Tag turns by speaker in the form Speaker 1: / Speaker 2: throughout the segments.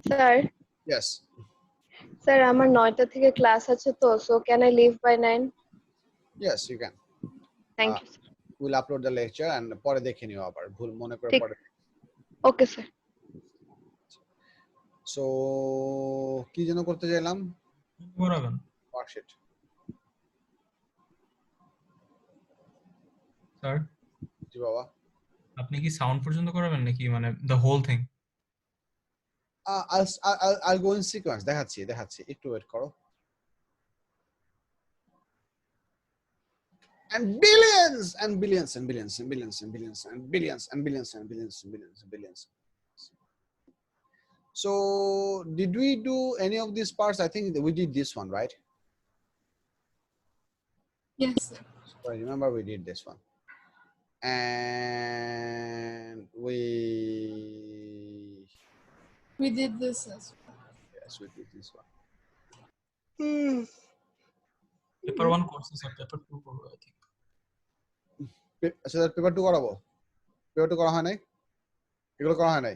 Speaker 1: Sir,
Speaker 2: Yes.
Speaker 1: sir, আমার 9টা থেকে class আছে তো, so can I leave by 9?
Speaker 2: Yes, you can.
Speaker 1: Thank you, sir.
Speaker 2: We'll upload the lecture and পরে দেখে নিও আবার ভুল মনে করে
Speaker 1: ঠিক।
Speaker 2: পরে।
Speaker 1: Okay, sir.
Speaker 2: So কি যেন করতে চাইলাম?
Speaker 3: করাবেন
Speaker 2: ওয়ার্কশিট।
Speaker 3: স্যার
Speaker 2: জি বাবা।
Speaker 3: আপনি কি সাউন্ড পর্যন্ত করাবেন নাকি মানে the whole thing?
Speaker 2: I'll go in sequence. দেখাচ্ছি একটু ওয়েট করো। And billions and billions and billions and billions and billions and billions and billions and billions and billions and billions. So did we do any of these parts? I think that we did this one, right?
Speaker 4: Yes, sir.
Speaker 2: So I remember we did this one. And we
Speaker 4: did this as well.
Speaker 2: yes, we did this one.
Speaker 3: Paper 1 course sir, paper 2 করব I think.
Speaker 2: আচ্ছা paper 2 করাবো। Paper 2 করা হয় নাই? এগুলো করা হয় নাই?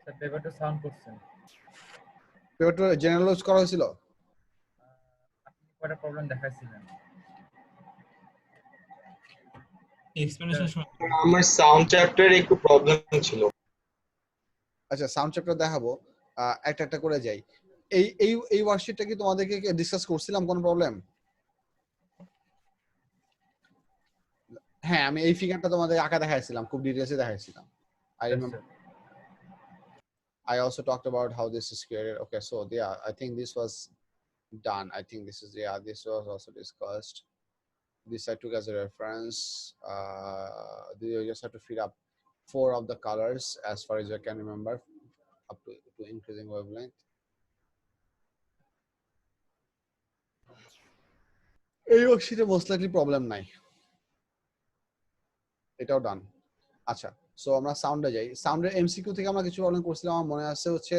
Speaker 5: স্যার পেপার 2 সাউন্ড করছেন।
Speaker 2: পেপার 2 জেনারেল ইউজ করা হয়েছিল?
Speaker 5: আপনি কয়টা প্রবলেম দেখাইছিলেন?
Speaker 3: এক্সপ্লেনেশন শুনুন।
Speaker 6: আমার সাউন্ড চ্যাপ্টারে একটু প্রবলেম ছিল।
Speaker 2: আচ্ছা সাউন্ড চ্যাপ্টার দেখাবো, একটা একটা করে যাই। এই ওয়ার্কশিটটা কি তোমাদেরকে ডিসকাস করছিলাম কোন প্রবলেম? হ্যাঁ আমি এই ফিগারটা তোমাদের আঁকা দেখাইছিলাম, খুব ডিটেইলসে দেখাইছিলাম। I remember. I also talked about how this is created. Okay, so yeah, I think this was done. I think this is this was also discussed. This I took as a reference. You just have to feed up 4 of the colors as far as I can remember, up to increasing wavelength. এই ওয়ার্কশিটে most likely problem নাই, এটাও ডান। আচ্ছা so আমরা সাউন্ডে যাই। সাউন্ডের MCQ থেকে আমরা কিছু প্রবলেম করছিলাম, আমার মনে আছে হচ্ছে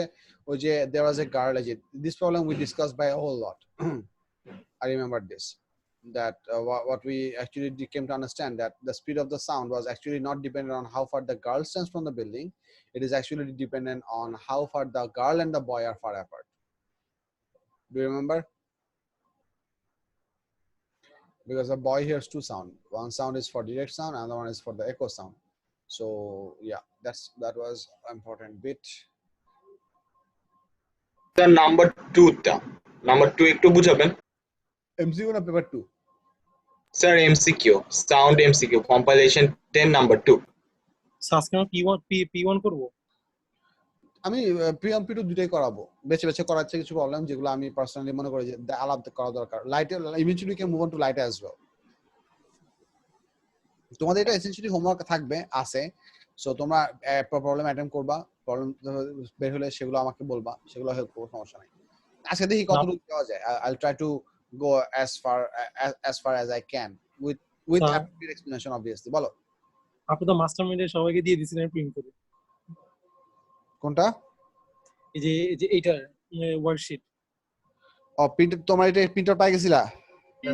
Speaker 2: ওই যে there was a girl, this problem we discussed by a whole lot. I remember this, that what we actually came to understand that the speed of the sound was actually not dependent on how far the girl stands from the building. It is actually dependent on how far the girl and the boy are far apart. Do you remember? Because the boy hears 2 sound. One sound is for direct sound, and the one is for the echo sound. So yeah, that was important bit.
Speaker 6: The number 2 একটু বুঝাবেন?
Speaker 2: MCQ না paper 2?
Speaker 6: Sir MCQ, sound MCQ, compilation 10 number 2।
Speaker 7: সাসকেন P1 করব।
Speaker 2: আমি P1 P2 দুটাই করাবো, বেছে বেছে করাচ্ছে কিছু প্রবলেম যেগুলো আমি পার্সোনালি মনে করি যে আলাদা করা দরকার। লাইটে eventually can move on to light as well. তোমাদের এটা এসেনশিয়ালি হোমওয়ার্ক থাকবে আছে, সো তোমরা প্রবলেম অ্যাটেম্প করবা, প্রবলেম বের হলে সেগুলো আমাকে বলবা, সেগুলো হেল্প করব, সমস্যা নাই। আজকে দেখি কতটুকু দেওয়া যায়। I'll try to go as far as I can with appropriate explanation obviously. বলো।
Speaker 7: আপনি তো মাস্টারমাইন্ডে সবাইকে দিয়ে দিয়েছিলেন প্রিন্ট করে।
Speaker 2: কোনটা?
Speaker 7: এই যে এইটার ওয়ার্কশিট।
Speaker 2: ও প্রিন্ট, তোমার এটা প্রিন্টার পাই গেছিলা?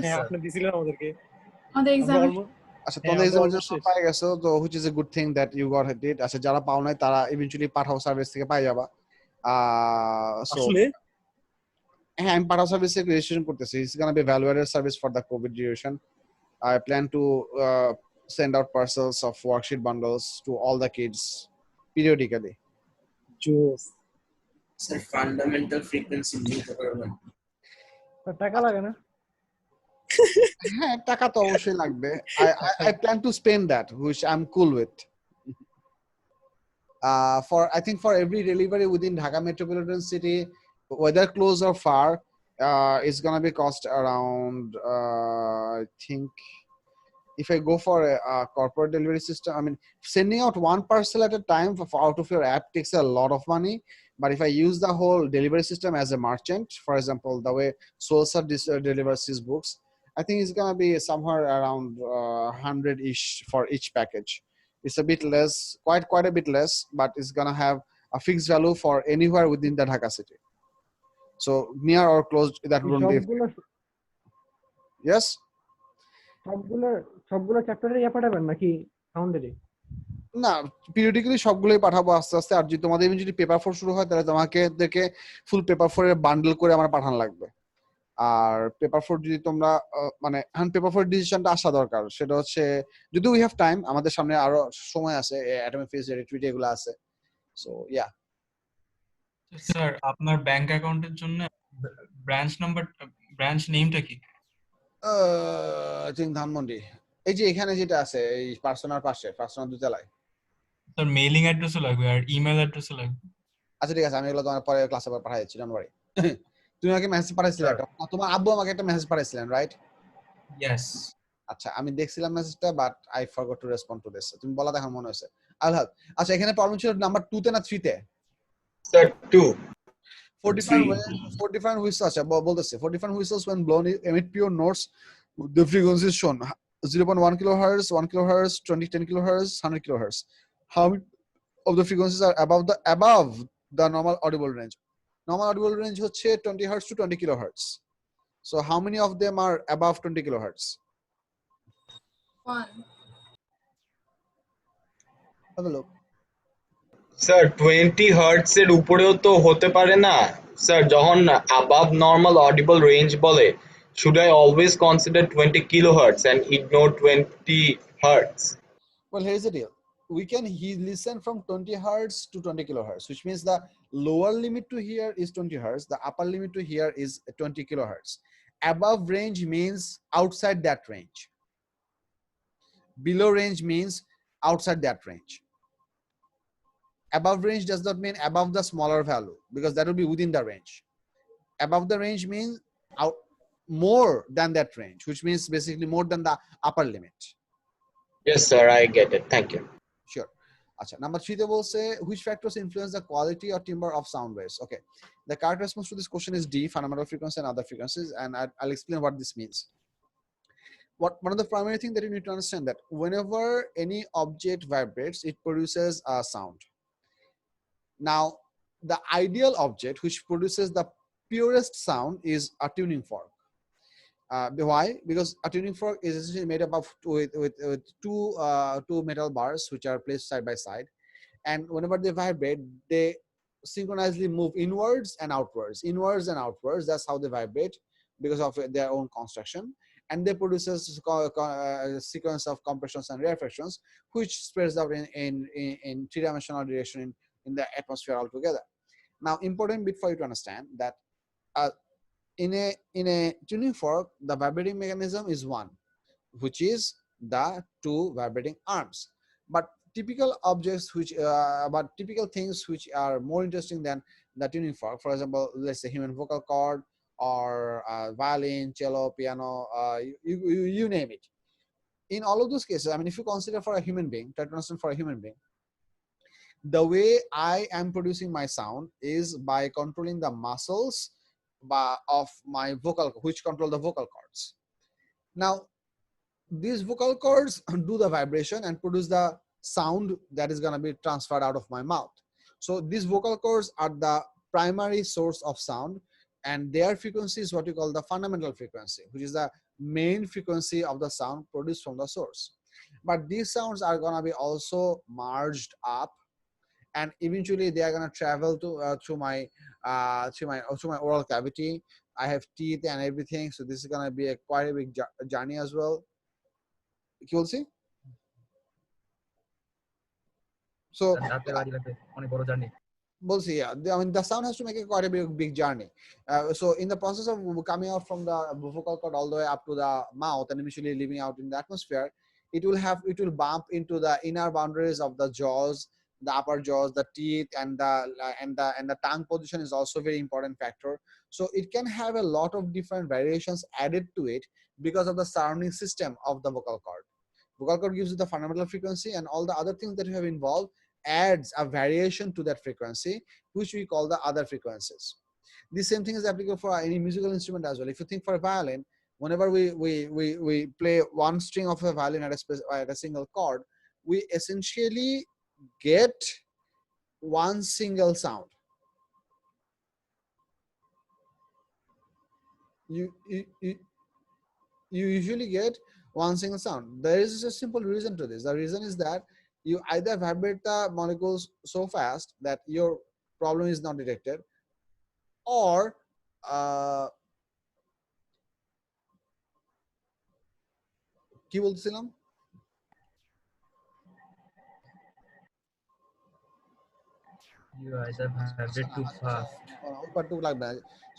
Speaker 7: হ্যাঁ আপনি দিয়েছিলেন আমাদেরকে।
Speaker 4: আমাদের এক্সাম।
Speaker 2: আচ্ছা তোমাদের এক্সাম পাই গেছো তো, which is a good thing that you got it. আচ্ছা যারা পাও নাই তারা ইভেন্চুয়ালি পাঠাও সার্ভিস থেকে পাই যাবা। সো
Speaker 7: আসলে
Speaker 2: হ্যাঁ আমি পাঠাও সার্ভিসে রেজিস্ট্রেশন করতেছি। It's gonna be evaluated service for the COVID duration. I plan to send out parcels of worksheet bundles to all the kids periodically.
Speaker 7: জোস
Speaker 8: স্যার ফান্ডামেন্টাল ফ্রিকোয়েন্সি নিতে পারবেন?
Speaker 7: টাকা লাগে না?
Speaker 2: হ্যাঁ টাকা তো অবশ্যই লাগবে। I plan to spend that, which I'm cool with. I think for every delivery within Dhaka metropolitan city, whether close or far, it's gonna be cost around I think if I go for a corporate delivery system, I mean sending out one parcel at a time out of your app takes a lot of money. But if I use the whole delivery system as a merchant, for example, the way Solsar delivers his books, I think it's gonna be somewhere around 100-ish for each package. It's a bit less, quite a bit less, but it's gonna have a fixed value for anywhere within the Dhaka city. So near or close, that wouldn't be. Yes.
Speaker 9: সবগুলো চ্যাপ্টারে ইয়া পাঠাবেন নাকি সাউন্ডেরই?
Speaker 2: না, periodically সবগুলোই পাঠাবো আস্তে আস্তে। আর যদি তোমাদের যদি পেপার 4 শুরু হয় তাহলে তোমাকে ফুল পেপার 4 এর বান্ডেল করে আমার পাঠানো লাগবে। আর পেপার 4 যদি তোমরা মানে পেপার 4 ডিসিশনটা আসা দরকার, সেটা হচ্ছে যদি উই হ্যাভ টাইম, আমাদের সামনে আরো সময় আছে, অ্যাটমিক ফিজিক্স রিট্রিট এগুলো আছে। So yeah.
Speaker 3: স্যার আপনার ব্যাংক অ্যাকাউন্টের জন্য ব্রাঞ্চ নেমটা কি?
Speaker 2: I think Dhanmondi. এই যে এখানে যেটা আছে এই পার্সোনাল পাশে, পার্সোনাল দুতলায়।
Speaker 3: স্যার মেইলিং অ্যাড্রেসও লাগবে আর ইমেল অ্যাড্রেসও লাগবে।
Speaker 2: আচ্ছা ঠিক আছে, আমি এগুলো তোমার পরে ক্লাসে পাঠিয়ে দিচ্ছি, ডোন্ট ওয়ারি। তুমি আমাকে মেসেজ পাঠাইছিলে একটা, তোমার আব্বু আমাকে একটা মেসেজ পাঠাইছিলেন, রাইট?
Speaker 3: ইয়েস।
Speaker 2: আচ্ছা, আমি দেখছিলাম মেসেজটা, but I forgot to respond to this. তুমি বলা এখন মনে হয়েছে। I have. আচ্ছা, এখানে প্রবলেম ছিল নাম্বার 2 তে না 3 তে?
Speaker 6: স্যার 2
Speaker 2: 4 different whistles আছে, বলতেছে 4 different whistles when blown emit pure notes. The frequency is shown 0.1 kilohertz, 1 kilohertz, 20, 10 kilohertz, 100 kilohertz. How many of the frequencies are above the normal audible range? Normal audible range হচ্ছে 20 hertz to 20 kilohertz. So how many of them are above 20 kilohertz?
Speaker 4: 1.
Speaker 2: Have a look.
Speaker 6: Sir 20 hertz এর উপরেও তো হতে পারে না sir. যখন above normal audible range বলে, should I always consider 20 kilohertz and ignore 20 hertz?
Speaker 2: Well, here's the deal. We can listen from 20 hertz to 20 kilohertz, which means the lower limit to here is 20 hertz. The upper limit to here is 20 kilohertz. Above range means outside that range. Below range means outside that range. Above range does not mean above the smaller value, because that will be within the range. Above the range means out more than that range, which means basically more than the upper limit.
Speaker 6: Yes sir, I get it, thank you.
Speaker 2: Sure. Acha, number 3 they will say which factors influence the quality or timbre of sound waves. Okay, the correct response to this question is D, fundamental frequency and other frequencies, and I'll explain what this means. One of the primary things that you need to understand, that whenever any object vibrates, it produces a sound. Now, the ideal object which produces the purest sound is a tuning fork. Why? Because a tuning fork is essentially made up of with two metal bars which are placed side by side, and whenever they vibrate, they synchronously move inwards and outwards. That's how they vibrate because of their own construction, and they produces a sequence of compressions and rarefactions which spreads out in three-dimensional direction in the atmosphere altogether. Now, important bit for you to understand that in a tuning fork, the vibrating mechanism is one, which is the two vibrating arms. But typical objects typical things which are more interesting than the tuning fork, for example, let's say human vocal cord or violin, cello, piano, you name it. In all of those cases, I mean, if you consider for a human being, try to understand for a human being, the way I am producing my sound is by controlling the muscles of my vocal, which control the vocal cords. Now, these vocal cords do the vibration and produce the sound that is going to be transferred out of my mouth. So these vocal cords are the primary source of sound, and their frequency is what you call the fundamental frequency, which is the main frequency of the sound produced from the source. But these sounds are going to be also merged up, and eventually they are going to travel to through my oral cavity. I have teeth and everything, so this is going to be quite a big journey as well. কি বলছি? So
Speaker 5: অনেক বড় journey
Speaker 2: বলছি, yeah, I mean the sound has to make quite a big journey. So in the process of coming out from the vocal cord all the way up to the mouth and eventually leaving out in the atmosphere, it will bump into the inner boundaries of the jaws, the upper jaws, the teeth, and the tongue position is also very important factor. So it can have a lot of different variations added to it because of the surrounding system of the vocal cord. Vocal cord gives you the fundamental frequency, and all the other things that you have involved adds a variation to that frequency, which we call the other frequencies. The same thing is applicable for any musical instrument as well. If you think for a violin, whenever we play one string of a violin at a single chord, we essentially get one single sound. You usually get one single sound. There is a simple reason to this. The reason is that you either vibrate the molecules so fast that your problem is not detected, or কি বলছিলাম
Speaker 5: You either vibrate too fast.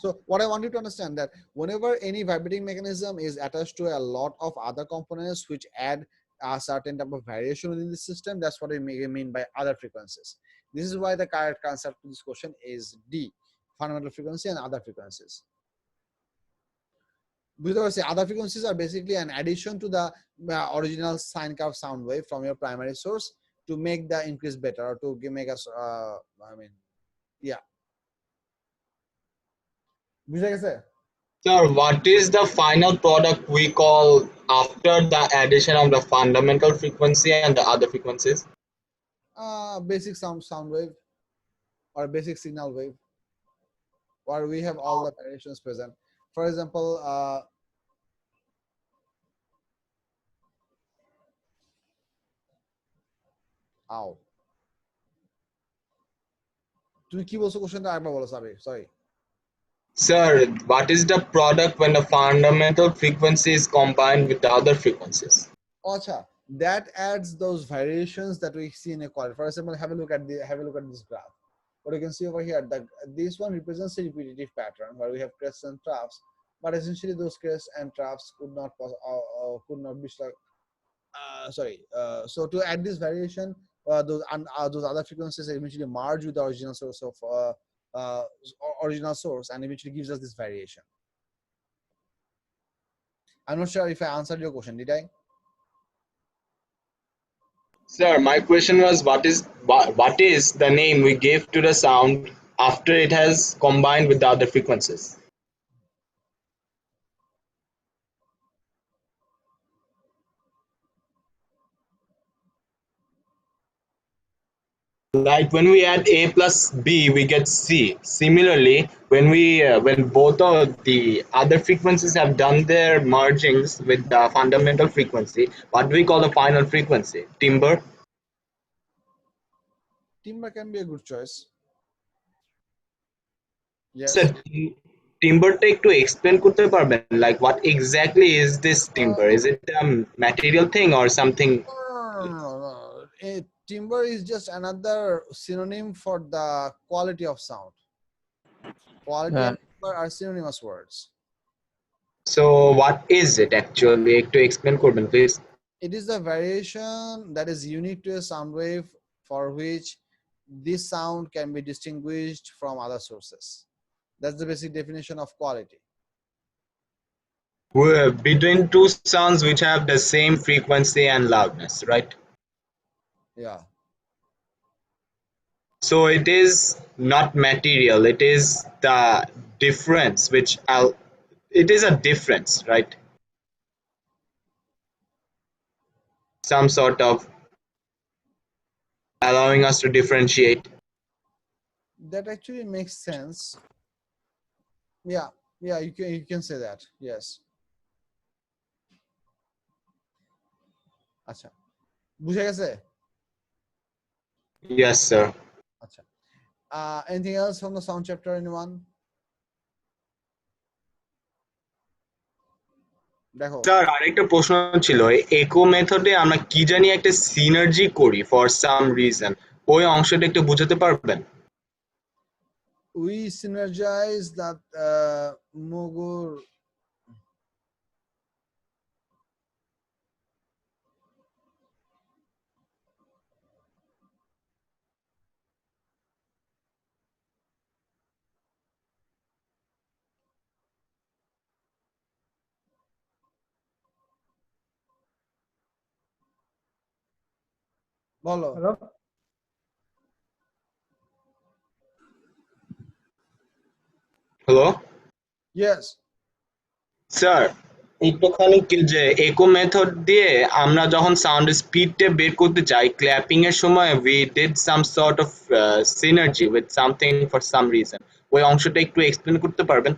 Speaker 2: So what I want you to understand that whenever any vibrating mechanism is attached to a lot of other components which add a certain type of variation within the system, that's what we mean by other frequencies. This is why the correct answer to this question is D, fundamental frequency and other frequencies. Because other frequencies are basically an addition to the original sine curve sound wave from your primary source to make the increase better, or to make us yeah. বুঝা গেছে?
Speaker 6: Sir, what is the final product we call after the addition of the fundamental frequency and the other frequencies?
Speaker 2: Basic sound wave or basic signal wave, where we have all the variations present. For example, তুমি কি বলছো কোশ্চেনটা আরেকবার বলো sorry
Speaker 6: Sir, what is the product when the fundamental frequency is combined with the other frequencies?
Speaker 2: Acha, that adds those variations that we see in a coil. For example, have a look at this graph. What you can see over here, that this one represents a repetitive pattern where we have crests and troughs, but essentially those crests and troughs could not be so to add this variation, those other frequencies eventually merge with the original source of original source, and eventually gives us this variation. I'm not sure if I answered your question. Did I?
Speaker 6: Sir, my question was what is the name we gave to the sound after it has combined with the other frequencies? Like when we add A plus B, we get C. Similarly, when both of the other frequencies have done their mergings with the fundamental frequency, what do we call the final frequency? Timbre?
Speaker 2: Timbre can be a good choice. Yes.
Speaker 6: Sir, timbre টা একটু explain করতে পারবেন? Like what exactly is this timbre? Is it a material thing or something?
Speaker 2: No. Timbre is just another synonym for the quality of sound. Quality and timbre are synonymous words.
Speaker 6: So what is it actually? একটু explain করবেন please.
Speaker 2: It is the variation that is unique to a sound wave for which this sound can be distinguished from other sources. That's the basic definition of quality.
Speaker 6: Between two sounds which have the same frequency and loudness, right?
Speaker 2: Yeah.
Speaker 6: So it is not material, it is the difference it is a difference, right? Some sort of allowing us to differentiate.
Speaker 2: That actually makes sense. Yeah, you can say that. Yes. আচ্ছা বুঝা গেছে?
Speaker 6: Yes, sir.
Speaker 2: আচ্ছা anything else from the sound chapter, anyone? দেখো
Speaker 6: sir আরেকটা প্রশ্ন ছিল, একো মেথডে আমরা কি জানি একটা সিনার্জি করি ফর সাম রিজন, ওই অংশটা একটু বুঝাতে পারবেন?
Speaker 2: we synergize that Mugur বলো।
Speaker 7: Hello
Speaker 6: hello
Speaker 2: Yes.
Speaker 6: স্যার, একটুখানি যে একো মেথড দিয়ে আমরা যখন সাউন্ড স্পিডটা বের করতে চাই, ক্ল্যাপিং এর সময় we did some sort of synergy with something for some reason, ওই অংশটা একটু এক্সপ্লেন করতে পারবেন?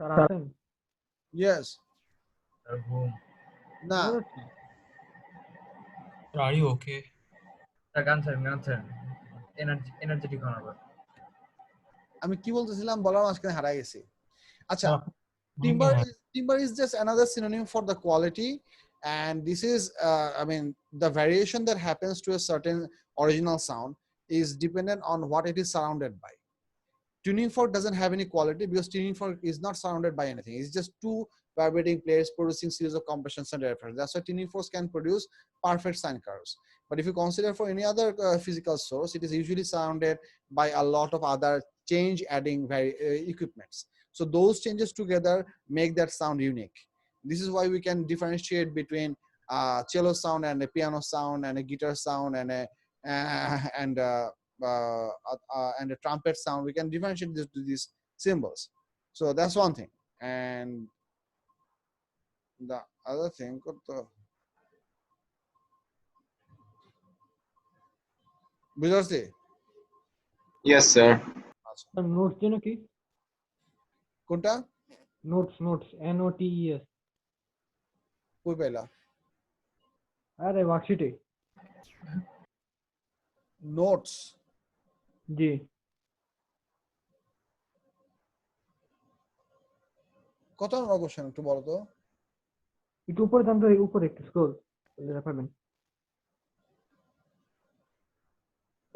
Speaker 9: স্যার আছেন?
Speaker 2: Yes.
Speaker 5: Sir, whom?
Speaker 2: না
Speaker 3: Are you okay?
Speaker 5: Sir, answer. Energetic honorable.
Speaker 2: আমি কি বলতেছিলাম বলার মাঝখানে হারাই গেছি। আচ্ছা,
Speaker 3: Timber.
Speaker 2: timber is just another synonym for the quality, and this is I mean the variation that happens to a certain original sound is dependent on what it is surrounded by. Tuning fork doesn't have any quality because tuning fork is not surrounded by anything. It's just two vibrating plates producing series of compressions and difference. That's why tuning forks can produce perfect sine curves. But if you consider for any other physical source, it is usually surrounded by a lot of other change adding equipments. So those changes together make that sound unique. This is why we can differentiate between cello sound and a piano sound and a guitar sound and a trumpet sound. We can differentiate this to these symbols. So that's one thing. And the other thing, বুঝতে
Speaker 6: Yes, sir.
Speaker 9: Sir notes যেন কি?
Speaker 2: কোনটা
Speaker 9: notes NOTES।
Speaker 2: কই পাইলা?
Speaker 9: আরে ওয়ার্কশিটে।
Speaker 2: Notes
Speaker 9: জি।
Speaker 2: কত নম্বর question একটু বলো তো?
Speaker 9: একটু উপরে যান তো, উপরে একটু স্ক্রল করলে পাবেন।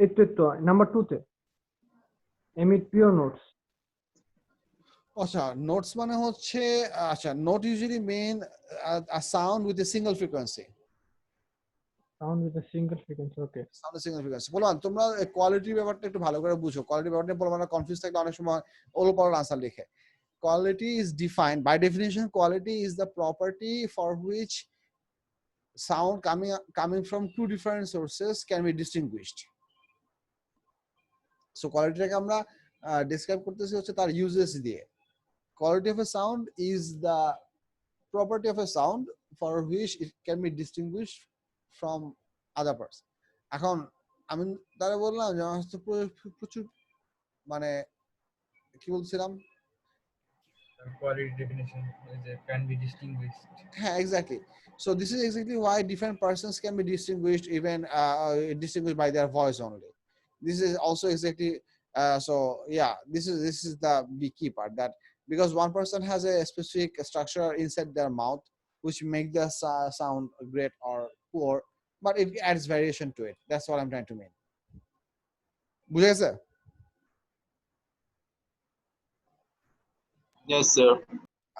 Speaker 9: একটু নাম্বার 2 তে এমিট পিওর নোটস।
Speaker 2: আচ্ছা, নোটস মানে হচ্ছে আচ্ছা, note usually means a sound with a single frequency.
Speaker 9: Sound with a single frequency. Okay.
Speaker 2: Sound single frequency. বললাম তোমরা কোয়ালিটির ব্যাপারটা একটু ভালো করে বুঝো। কোয়ালিটির ব্যাপারটা বলবো না, কনফিউজ থাকলে অনেক সময় ওলটপালট আনসার লিখে। Quality is defined by definition. Quality is the property for which sound coming from two different sources can be distinguished. So quality টাকে আমরা describe করতেছি হচ্ছে তার uses দিয়ে। Quality of a sound is the property of a sound for which it can be distinguished from other parts. এখন আমি তারা বললাম যে আমার তো প্রচুর মানে কি বলছিলাম?
Speaker 5: Quality definition is can be distinguished.
Speaker 2: Yeah, exactly. So this is exactly why different persons can be distinguished, even distinguished by their voice only. This is also exactly so yeah, this is the key part, that because one person has a specific structure inside their mouth which make the sound great or poor, but it adds variation to it. That's what I'm trying to mean. বুঝে গেছে?
Speaker 6: Yes, sir.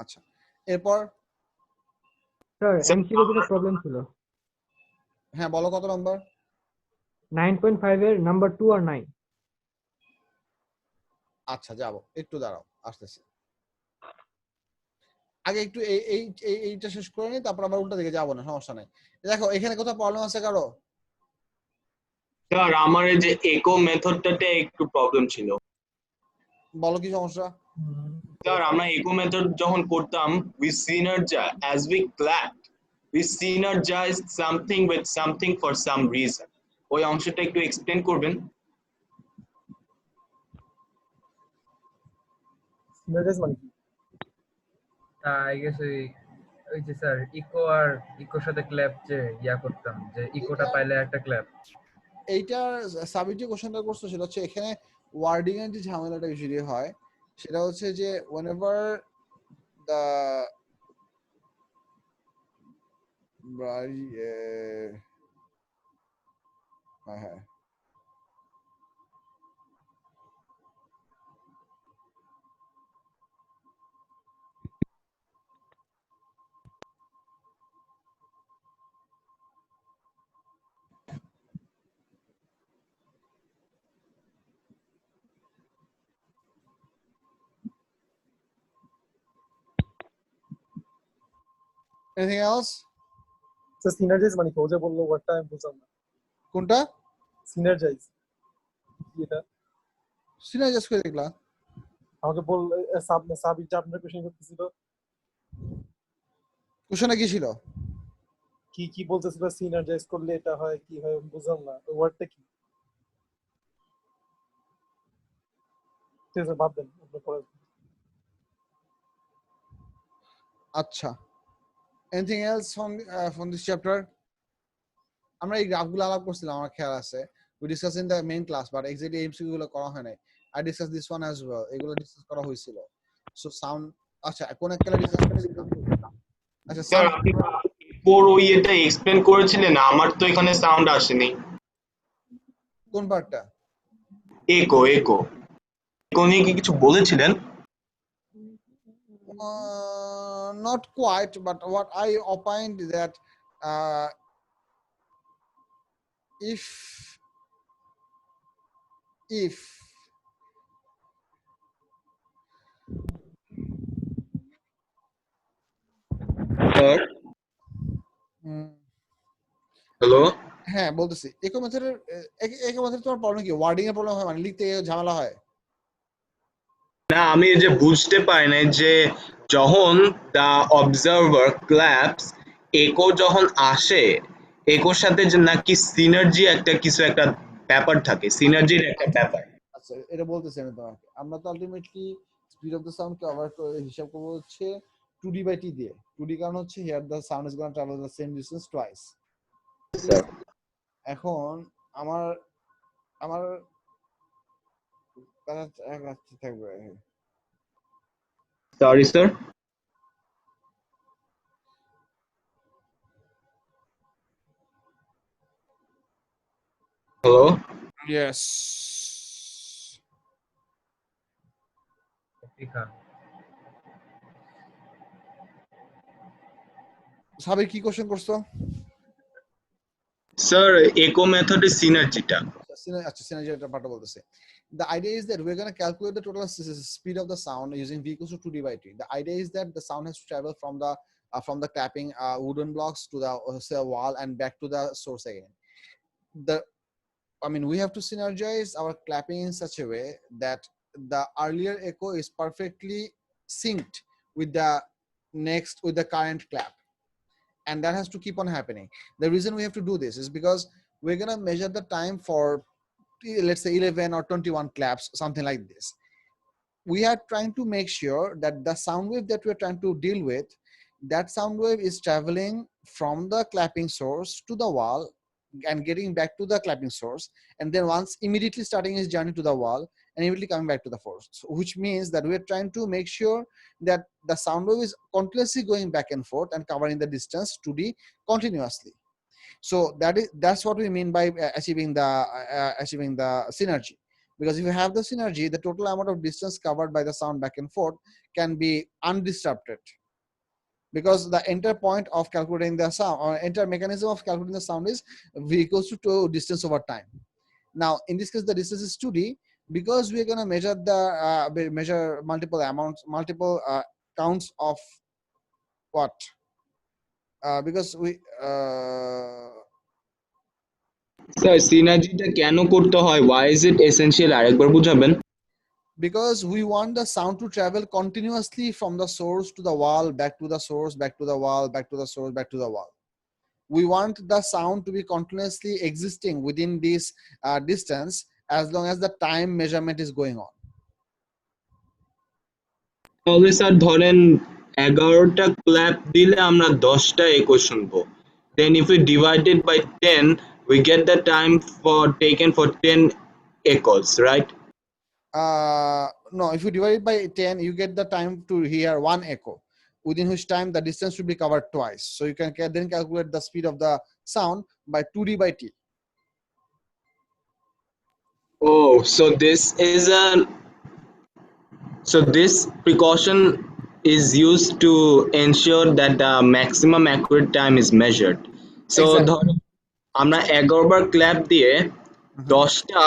Speaker 2: আচ্ছা, এরপর
Speaker 9: sir MCQ যেটা problem ছিল।
Speaker 2: হ্যাঁ বলো কত number?
Speaker 9: 9.5 এর নাম্বার 2 আর 9।
Speaker 2: আচ্ছা যাবো, একটু দাঁড়াও, আসতেছি। আগে একটু এইটা শেষ করে নিই, তারপর আবার উল্টা দিকে যাবো না, সমস্যা নাই। দেখো এখানে কোথাও প্রবলেম আছে কারো?
Speaker 6: স্যার আমার এই যে ইকো মেথডটাতে একটু প্রবলেম ছিল।
Speaker 2: বলো কি সমস্যা?
Speaker 6: স্যার আমরা ইকো মেথড যখন করতাম, we synergize as we clapped, we synergize something with something for some reason. ওই অংশটা একটু এক্সপ্লেইন করবেন?
Speaker 7: সিনার্জাইজ মানে কি?
Speaker 5: I guess ওই যে স্যার ইকোর সাথে ক্ল্যাপ যে করতাম, যে ইকোটা পাইলে একটা ক্ল্যাপ।
Speaker 2: এইটার সাবজেক্ট কোশ্চেনটা করছো সেটা হচ্ছে এখানে ওয়ার্ডিং এর যে ঝামেলাটা ইউজুয়ালি হয় সেটা হচ্ছে যে whenever the হ্যাঁ anything else?
Speaker 7: স্যার সিনার্জাইজ মানে কি? ও যে বললো ওয়ার্ডটা আমি বুঝলাম না।
Speaker 2: কোনটা?
Speaker 7: সিনার্জাইজ কি এটা?
Speaker 2: সিনার্জাইজ করে দেখলা?
Speaker 7: আমাকে সাবির আপনার কোশ্চেন করতেছিল।
Speaker 2: কোশ্চেনটা কি ছিল?
Speaker 7: কি বলতেছিল সিনার্জাইজ করলে এটা হয়, কি হয় বুঝলাম না। ওই ওয়ার্ডটা কি? ঠিক আছে বাদ দেন, আপনি পরে।
Speaker 2: আচ্ছা, anything else from this chapter? আমরা এই গ্রাফগুলো আলাপ করছিলাম, আমার খেয়াল আছে। We discussed in the main class, but exactly MCQ গুলো করা হয় নাই। I discussed this one as well. এগুলো ডিসকাস করা হয়েছিল। So sound, আচ্ছা কোন একটা ডিসকাস করছিলাম। আচ্ছা
Speaker 6: স্যার
Speaker 2: sound,
Speaker 6: আপনি পুরো ওই এটা এক্সপ্লেন করেছিলেন, আমার তো এখানে সাউন্ড আসেনি।
Speaker 2: কোন পার্টটা?
Speaker 6: একো একো একো নিয়ে কি কিছু বলেছিলেন?
Speaker 2: Not quite, but what I opined that if
Speaker 6: sir hello,
Speaker 2: হ্যাঁ বলতেছি, একো মেথডের তোমার প্রবলেম কি? ওয়ার্ডিং এর প্রবলেম হয়, মানে লিখতে ঝামেলা হয়?
Speaker 6: না আমি এই যে বুঝতে পারি না যে যখন দা অবজারভার ক্ল্যাপস একো যখন আসে, এकोর সাথে যে নাকি সিনার্জি একটা কিছু একটা ব্যাপার থাকে, সিনার্জির একটা ব্যাপার।
Speaker 2: আচ্ছা এটা বলতেছি আমি তোমাকে, আমরা তো ultimately speed of the sound K over হিসাব করব হচ্ছে 2d/t দিয়ে। 2d কারণ হচ্ছে here the sound is gonna travel the same distance twice.
Speaker 6: Sir
Speaker 2: এখন আমার আমার কাছে এক রাস্তা থাকবে।
Speaker 6: Sorry sir. Hello,
Speaker 2: yes Sabir কি কোশ্চেন করছো?
Speaker 6: স্যার একো মেথডের সিনার্জিটা।
Speaker 2: আচ্ছা সিনার্জি এটা পার্টটা বলতেছে। The idea is that we're going to calculate the total speed of the sound using v equals to 2d/t. The idea is that the sound has to travel from the clapping wooden blocks to the say, wall and back to the source again. We have to synergize our clapping in such a way that the earlier echo is perfectly synced with the current clap, and that has to keep on happening. The reason we have to do this is because we're going to measure the time for, let's say 11 or 21 claps, something like this. We are trying to make sure that the sound wave that we're trying to deal with, that sound wave is traveling from the clapping source to the wall and getting back to the clapping source, and then once immediately starting his journey to the wall and immediately coming back to the force. So, which means that we're trying to make sure that the sound wave is continuously going back and forth and covering the distance 2d continuously. So that's what we mean by achieving the synergy. Because if you have the synergy, the total amount of distance covered by the sound back and forth can be undisrupted. Because the entire point of calculating the sound, or entire mechanism of calculating the sound is v equals to distance over time. Now in this case the distance is 2d, because we're going to measure multiple counts of what, because we
Speaker 6: sir সিনার্জিটা কেন করতে হয়, why is it essential, আরেকবার বুঝাবেন?
Speaker 2: because we want the sound to travel continuously from the source to the wall, back to the source, back to the wall, back to the source, back to the wall. We want the sound to be continuously existing within this distance as long as the time measurement is going on.
Speaker 6: তাহলে sir ধরেন 11টা clap দিলে আমরা 10টা একো শুনবো, then if we divide it by 10 we get the time for taken for 10 echoes, right?
Speaker 2: No, if you divide it by 10 you get the time to hear one echo, within which time the distance should be covered twice. So you can then calculate the speed of the sound by 2d/t.
Speaker 6: Oh, so this precaution is used to ensure that the maximum accurate time is measured. So
Speaker 2: Exactly.
Speaker 6: ধরো আমরা 11 বার clap দিয়ে 10টা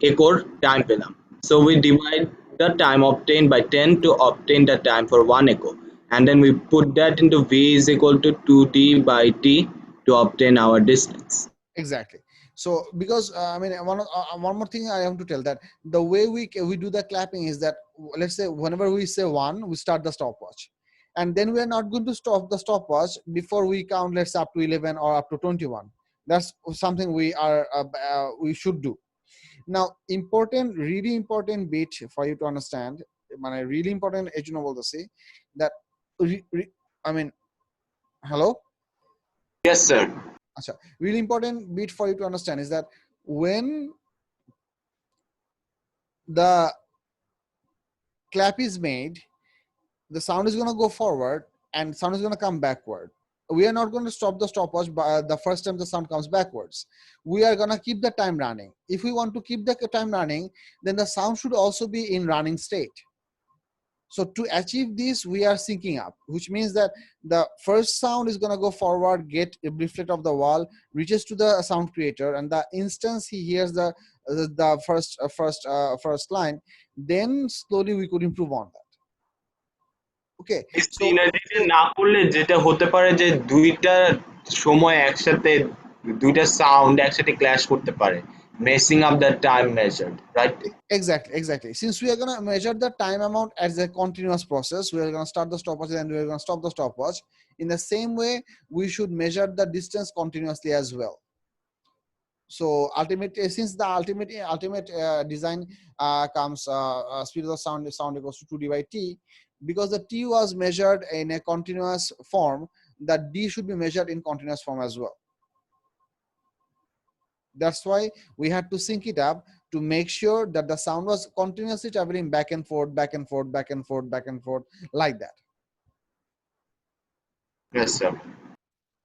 Speaker 6: acre time পেলাম, so we divide the time obtained by 10 to obtain the time for 1 echo, and then we put that into v is equal to 2d/t to obtain our distance.
Speaker 2: Exactly. So because one more thing I have to tell, that the way we do the clapping is that, let's say whenever we say 1 we start the stopwatch, and then we are not going to stop the stopwatch before we count, let's say up to 11 or up to 21. That's something we should do. Now really important bit for you to understand, really important, that I mean, hello?
Speaker 6: Yes, sir.
Speaker 2: Acha, really important bit for you to understand is that when the clap is made, the sound is going to go forward and sound is going to come backward. We are not going to stop the stopwatch by the first time the sound comes backwards. We are going to keep the time running. If we want to keep the time running, then the sound should also be in running state. So to achieve this, we are syncing up, which means that the first sound is going to go forward, get a reflect of the wall, reaches to the sound creator, and the instance he hears the first line, then slowly we could improve on that. Okay. So
Speaker 6: সিনারিতে না করলে যেটা হতে পারে যে দুইটা সময় একসাথে দুইটা সাউন্ড একসাথে ক্ল্যাশ করতে পারে, messing up the time measured, right?
Speaker 2: exactly. Since we are going to measure the time amount as a continuous process, we are going to start the stopwatch and we are going to stop the stopwatch. In the same way, we should measure the distance continuously as well. So since the ultimate design comes speed of the sound equals to 2d by t, because the t was measured in a continuous form, that d should be measured in continuous form as well. That's why we had to sync it up to make sure that the sound was continuously traveling back and forth, back and forth, back and forth, back and forth, like that.
Speaker 6: Yes, sir.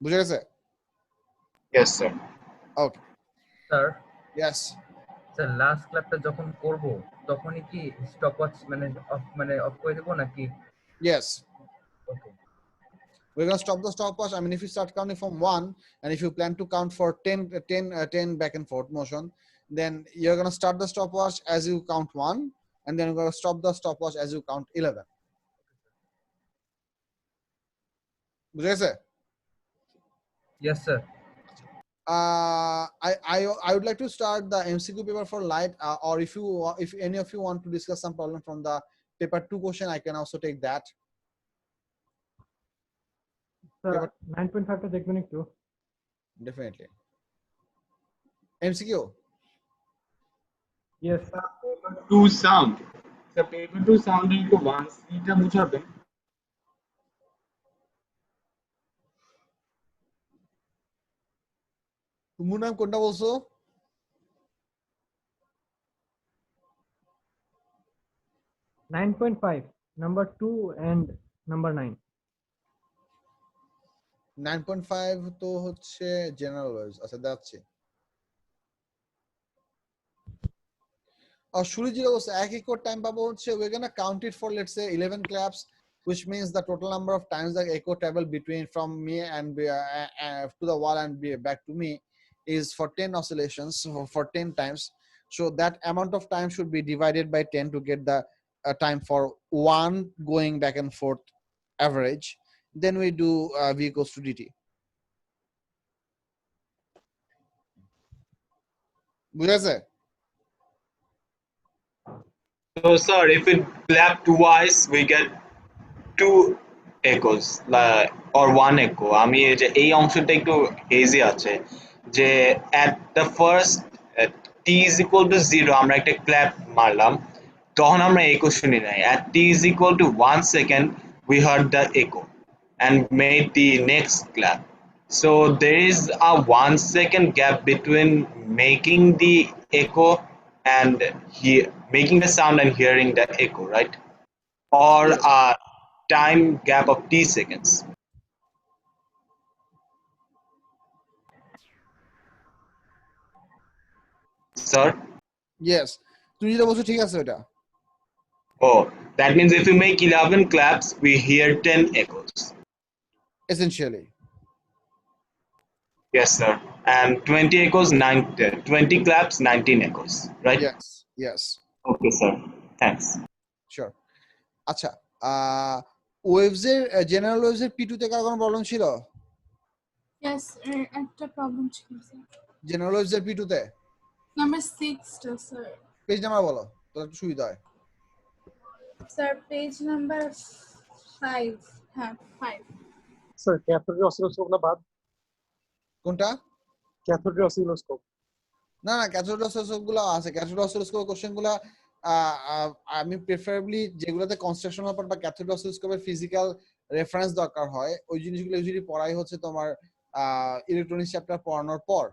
Speaker 2: বুঝে গেছে?
Speaker 6: Yes, sir.
Speaker 2: Okay.
Speaker 5: Sir
Speaker 2: Yes.
Speaker 5: Sir last ক্লাবটা যখন করব তখনই কি stopwatch মানে of করে দেব নাকি?
Speaker 2: Yes.
Speaker 5: Okay
Speaker 2: We're going to stop the stopwatch. I mean, if you start counting from 1, and if you plan to count for 10 back and forth motion, then you're going to start the stopwatch as you count 1, and then you're going to stop the stopwatch as you count 11. বুঝে গেছে?
Speaker 5: Yes, sir.
Speaker 2: I would like to start the MCQ paper for light, or if any of you want to discuss some problem from the paper 2 question, I can also take that.
Speaker 9: Sir, 9.5 টা দেখবেন একটু।
Speaker 2: Definitely. MCQ.
Speaker 9: Yes.
Speaker 6: To sound. The paper to sound into once এটা বুঝাবেন।
Speaker 2: তুমি নাম কোনটা বলছো?
Speaker 9: number 2 and number 9.
Speaker 2: 9.5 তো হচ্ছে general waves, আচ্ছা যাচ্ছে। Shuriji was এক echo time পাবো হচ্ছে, we're going to count it for let's say 11 claps, which means the total number of times the echo travel between from me and to the wall and back to me is for 10 oscillations, for 10 times. So that amount of time should be divided by 10 to get the time for one going back and forth average. Then we do V equals to dt. বুঝেছে?
Speaker 6: So sir, if we clap twice, we get 2 echoes or 1 echo. আমি এই অংশটা একটু hazy আছে যে at the first t is equal to 0 আমরা একটা clap মারলাম, তখন আমরা echo শুনি নাই। at t is equal to 1 second we heard the echo and made the next clap. So there is a 1 second gap between making the echo and making the sound and hearing the echo, right? Or a time gap of t seconds. Sir?
Speaker 2: Yes. তুমি যেটা বলছো ঠিক আছে ওটা।
Speaker 6: Oh, that means if we make 11 claps, we hear 10 echoes.
Speaker 2: Essentially.
Speaker 6: Yes, sir. And 20 echoes, 20 claps, 19 echoes, right?
Speaker 2: Yes.
Speaker 6: Okay, sir. Thanks.
Speaker 2: Sure. আচ্ছা, waves এর general waves এর P2 তে কার কোনো প্রবলেম ছিল?
Speaker 4: Yes, একটা প্রবলেম ছিল স্যার।
Speaker 2: জেনারেল ওয়েভস এর P2 তে
Speaker 4: নাম্বার 6 টা স্যার।
Speaker 2: পেজ নাম্বার বলো, তাহলে একটু সুবিধা হয়।
Speaker 4: স্যার পেজ নাম্বার 5, হ্যাঁ 5।
Speaker 7: স্যার ক্যাথোড রে অসিলোস্কোপ না বাদ?
Speaker 2: কোনটা?
Speaker 7: Cathode ray oscilloscope.
Speaker 2: না ক্যাথোড অসিলোস্কোপ গুলো আছে। ক্যাথোড অসিলোস্কোপ কোশ্চেন গুলো আমি প্রেফারেবলি যেগুলোতে কনস্ট্রাকশনাল পার্ট বা ক্যাথোড অসিলোস্কোপের ফিজিক্যাল রেফারেন্স দরকার হয়, ওই জিনিসগুলো ইউজুয়ালি পড়াই হচ্ছে তোমার ইলেকট্রনিক্স চ্যাপ্টার পড়ানোর পর।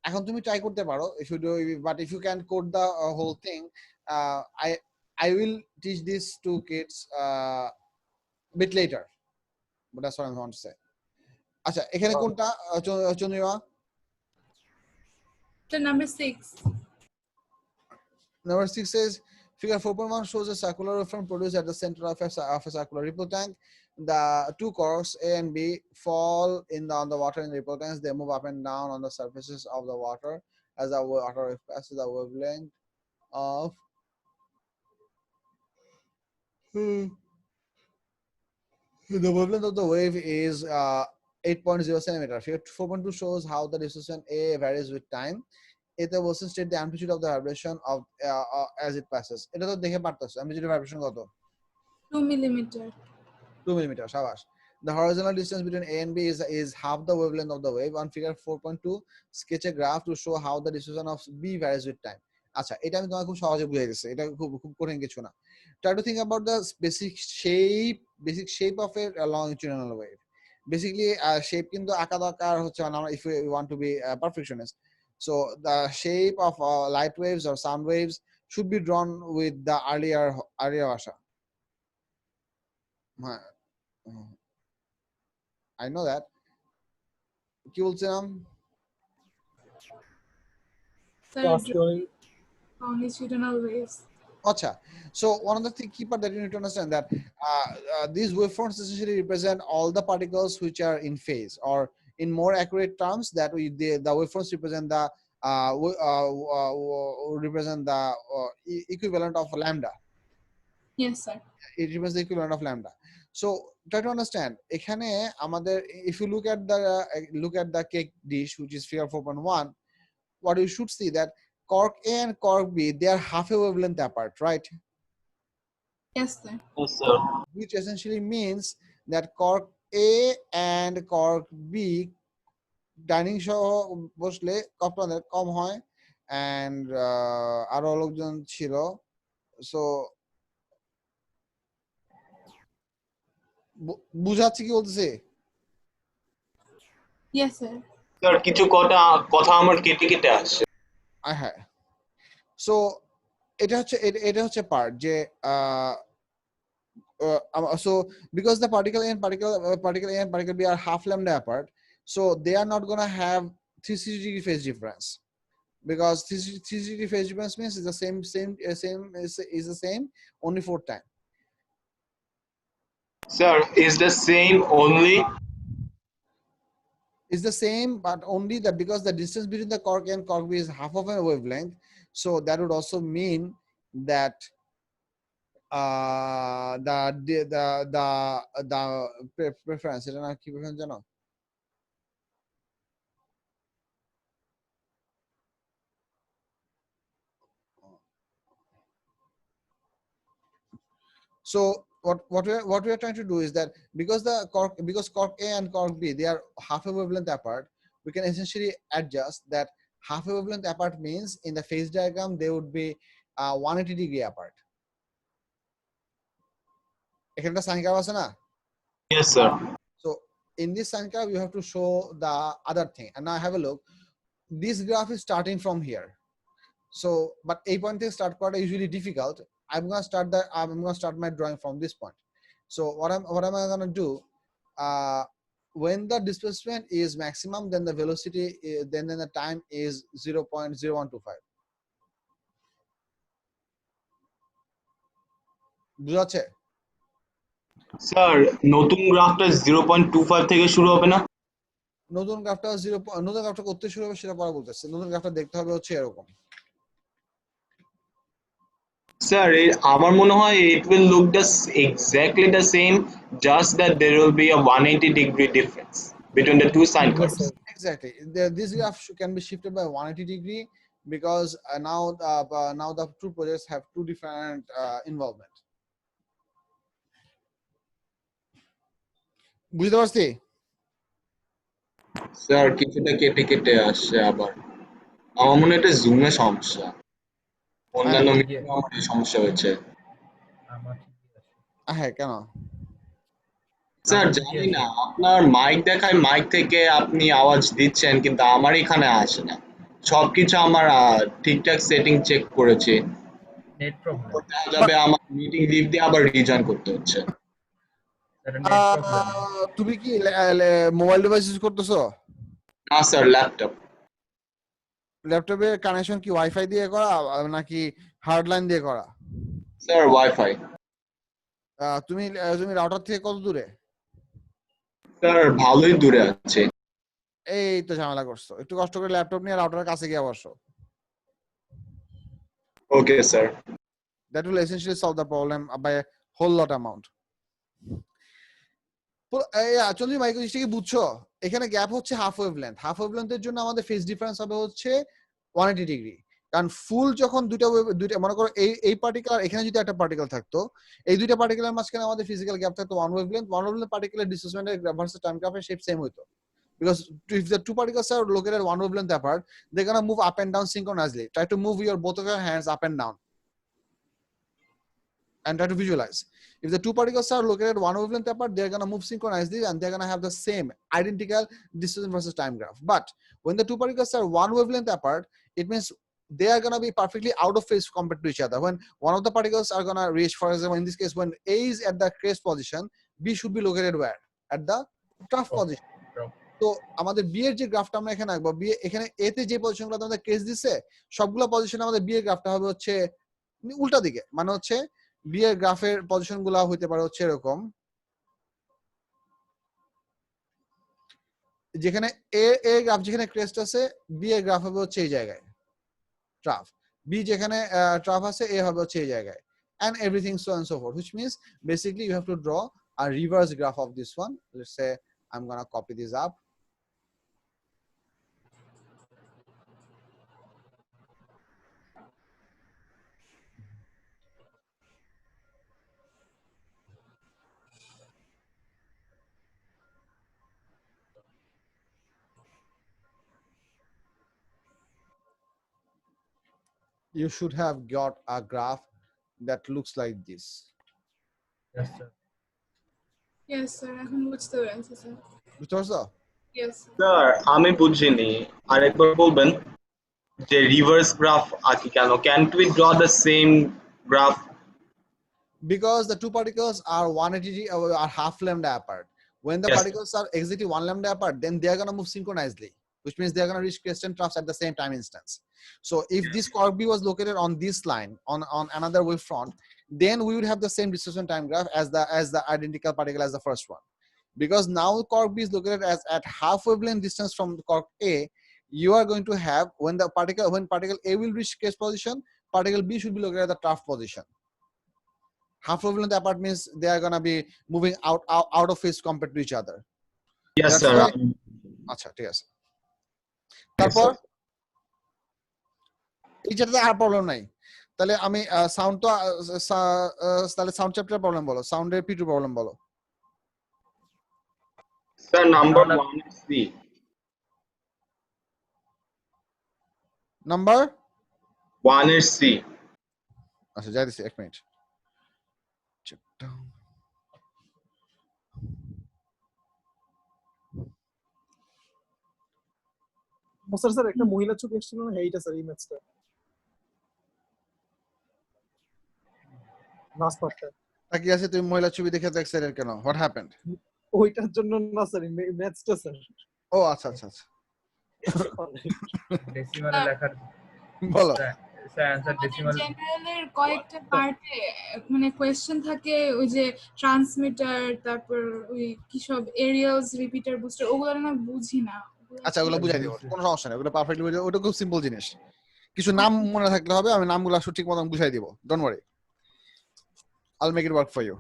Speaker 2: এখন তুমি ট্রাই করতে পারো if you do, but if you can code the whole thing, I will teach this to kids bit later, but that's what I want to say. আচ্ছা, এখানে কোনটা Chandrima?
Speaker 4: The number 6.
Speaker 2: Number 6 says figure 4.1 shows a circular waveform produced at the center of a circular ripple tank. The two corks A and B fall on the water in the ripple tanks. They move up and down on the surfaces of the water as the water passes the wavelength of the wavelength of the wave is 8.0 centimeter. Figure 4.2 shows how the distortion A varies with time. It also state the amplitude of the vibration of as it passes. এটা তো দেখে পারতেছ, amplitude vibration কত?
Speaker 4: 2 millimeter.
Speaker 2: 2 millimeter, shabash. The horizontal distance between A and B is half the wavelength of the wave. On figure 4.2, sketch a graph to show how the distortion of B varies with time. আচ্ছা, এটা আমি তোমাকে খুব সহজে বুঝিয়ে দিচ্ছি, এটা খুব কঠিন কিছু না। Try to think about the basic shape of a longitudinal wave. Basically, shape কিন্তু আকার দরকার হচ্ছে না, if we want to be a perfectionist. So the shape of light waves or sound waves should be drawn with the earlier ভাষা। I know that. কি বলছিলাম?
Speaker 4: Longitudinal waves.
Speaker 2: Acha. So one of the key part that you need to understand that these waveforms essentially represent all the particles which are in phase, or in more accurate terms, that the waveforms represent the equivalent of lambda.
Speaker 4: Yes, sir.
Speaker 2: It represents the equivalent of lambda. So try to understand. এখানে আমাদের, if you look at the cake dish, which is figure 4.1, what you should see that cork A and cork B, they are half a wavelength apart, right?
Speaker 4: Yes, sir.
Speaker 6: Yes, sir.
Speaker 2: Which essentially means that cork A and cork B dining সহ বসলে কম্পানের কম হয়, and আরো লোকজন ছিল, so বুঝাচ্ছি কি বলতেছে?
Speaker 4: Yes, sir.
Speaker 6: Sir কিছু কথা আমার কেটে কেটে আসছে।
Speaker 2: হ্যাঁ, সো এটা হচ্ছে পার্ট যে so because the particle A and particle B are half lambda apart, so they are not going to have 360 degree phase difference, because 360 degree phase difference means is the same only 4 times.
Speaker 6: Sir, is the same only?
Speaker 2: Is the same, but only that because the distance between the cork A and cork B is half of a wavelength, so that would also mean that the preference, এটা না কি preference জানো? So what we are trying to do is that because cork A and cork B, they are half a wavelength apart, we can essentially adjust that half a wavelength apart means in the phase diagram they would be 180 degree apart. এখানটা sign curve আছে না?
Speaker 6: Yes, sir.
Speaker 2: So in this sine curve you have to show the other thing, and now have a look. This graph is starting from here, so but a point থেকে start করাটা usually difficult. I'm going to start my drawing from this point. So what am I going to do? When the displacement is maximum, then the velocity then the time is 0.0125. বুঝাচ্ছে?
Speaker 6: Sir নতুন গ্রাফটা 0.25 থেকে শুরু হবে না?
Speaker 2: নতুন গ্রাফটা করতে শুরু হবে সেটা পরে বলতেছে। নতুন গ্রাফটা দেখতে হবে হচ্ছে এরকম।
Speaker 6: স্যার আমার মনে হয় it will look exactly the same, just that there will be a 180 degree difference between the two sine curves.
Speaker 2: Exactly. This graph can be shifted by 180 degree because now the two projects have two different involvement. বুঝতে পারছি?
Speaker 6: Sir কিছুটা কেটে কেটে আসছে আবার। আমার মনে হয় এটা জুমে সমস্যা, অন্যান্য মিডিয়ামে আমার এই সমস্যা হয়েছে।
Speaker 5: আমার ঠিকই আছে।
Speaker 2: হ্যাঁ, কেন?
Speaker 6: স্যার
Speaker 5: আমার
Speaker 6: জানি
Speaker 5: কি
Speaker 6: না,
Speaker 5: আছে?
Speaker 6: আপনার মাইক দেখায় মাইক থেকে আপনি আওয়াজ দিচ্ছেন, কিন্তু আমার এখানে আসে না। সবকিছু আমার ঠিকঠাক সেটিং চেক করেছি,
Speaker 5: নেট প্রবলেম,
Speaker 6: তো দেখা যাবে আমার মিটিং লিভ দিয়ে আবার রিজয়েন করতে হচ্ছে।
Speaker 5: এটা নেট প্রবলেম।
Speaker 2: তুমি কি মোবাইল ডিভাইস ইউজ করতেছো?
Speaker 6: না স্যার, ল্যাপটপ।
Speaker 2: ল্যাপটপে কানেকশন কি ওয়াইফাই দিয়ে করা নাকি হার্ড লাইন দিয়ে করা?
Speaker 6: Sir wifi.
Speaker 2: তুমি তুমি রাউটার থেকে কত দূরে?
Speaker 6: স্যার ভালোই দূরে আছে।
Speaker 2: এই তো ঝামেলা করছো, একটু কষ্ট করে ল্যাপটপ নিয়ে রাউটারের কাছে গিয়ে বসো।
Speaker 6: Okay sir.
Speaker 2: That will essentially solve the problem by a whole lot amount. চন্দ্রী মাইক জিনিসটা কি বুঝছো? এখানে গ্যাপ হচ্ছে হাফ ওয়েভলেন্থ। হাফ ওয়েভলেন্থের জন্য আমাদের ফেজ ডিফারেন্স হবে হচ্ছে 180 ডিগ্রি। কারণ ফুল যখন দুইটা মনে করো এই পার্টিকুলার এখানে যদি একটা পার্টিকেল থাকতো, এই দুইটা পার্টিকেলের মাঝখানে আমাদের ফিজিক্যাল গ্যাপ থাকতো ওয়ান ওয়েভলেন্থ পার্টিকেলের ডিসপ্লেসমেন্টের ভার্সেস টাইম গ্রাফের শেপ সেম হইতো। Because if the two particles are located one wavelength apart, they're gonna move up and down synchronously. Try to move both of your hands up and down, and try to visualize. If the two particles are located one wavelength apart, they're gonna move synchronously, and they're gonna have the same identical distance versus time graph. But when the two particles are one wavelength apart, it means they are gonna be perfectly out of phase compared to each other. When one of the particles are gonna reach, for example, in this case, when A is at the crest position, B should be located where? At the trough position. তো আমাদের B এর যে গ্রাফটা আমরা এখানে আঁকবো, B এখানে এ তে যে পজিশনগুলো আমাদের কেস দিছে সবগুলো পজিশনে আমাদের বি এর গ্রাফটা হবে হচ্ছে উল্টা দিকে। মানে হচ্ছে বি এর গ্রাফের পজিশনগুলো হইতে পারে হচ্ছে এরকম, যেখানে এ গ্রাফ যেখানে ক্রেস্ট আছে, বি এর গ্রাফ হবে হচ্ছে এই জায়গায় ট্রাফ, বি যেখানে ট্রাফ আছে, এ হবে হচ্ছে এই জায়গায়, and everything so and so forth, which means basically you have to draw a reverse graph of this one. Let's say I'm gonna copy this up. You should have got a graph that looks like this.
Speaker 5: Yes sir.
Speaker 4: Yes, sir. এখন বুঝতে পেরেছি, sir.
Speaker 2: বুঝতে পারছো?
Speaker 4: Yes.
Speaker 6: Sir আমি বুঝিনি, আরেকবার বলবেন যে রিভার্স গ্রাফ আঁকি কেন? Can't we draw the same graph?
Speaker 2: Because the two particles are 180 are half lambda apart. When the
Speaker 6: Yes.
Speaker 2: particles are exactly 1 lambda apart, then they are going to move synchronously, which means they are going to reach crest and troughs at the same time instance. So if this cork B was located on this line on another wavefront, then we would have the same displacement time graph as the identical particle as the first one. Because now cork B is located as at half wavelength distance from the cork A, you are going to have when particle A will reach crest position, particle B should be located at the trough position. Half wavelength apart means they are gonna be moving out of phase compared to each other.
Speaker 6: Yes
Speaker 2: That's
Speaker 6: sir.
Speaker 2: why- আচ্ছা ঠিক আছে। তারপর এই যেটাতে আর problem নাই, তাহলে আমি sound তো তাহলে সাউন্ড চ্যাপ্টার প্রবলেম বলো, সাউন্ডের P2 প্রবলেম বলো।
Speaker 6: Sir number 1 is C.
Speaker 2: Number
Speaker 6: 1 is C.
Speaker 2: আচ্ছা যাই দিছি, এক মিনিট।
Speaker 7: মোস্তার স্যার একটা মহিলা ছবি এসেছিল না, এইটা স্যার, এই ম্যাচটা লাস্ট পার্টটা
Speaker 2: কি আছে? তুমি মহিলা ছবি দেখে তো এক্সাইটেড কেন? What happened?
Speaker 7: ওইটার জন্য না স্যার, ম্যাচটা স্যার।
Speaker 2: ও আচ্ছা আচ্ছা আচ্ছা
Speaker 5: ডেসিমালে লেখার
Speaker 2: বলো।
Speaker 5: স্যার অ্যানসার ডেসিমাল
Speaker 4: জেনারেলের কয়েকটা পার্টে মানে কোয়েশ্চেন থাকে, ওই যে ট্রান্সমিটার, তারপর ওই কি সব এরিয়ালস, রিপিটার, বুস্টার, ওগুলো না বুঝি না।
Speaker 2: আচ্ছা ওগুলো বুঝাই দিব, কোনো সমস্যা নেই, ওগুলো পারফেক্টলি বুঝাই, ওটা খুব সিম্পল জিনিস। কিছু নাম মনে থাকলে হবে, আমি নামগুলো সঠিক মতো বুঝাই দিব, don't worry, I'll make it work for you.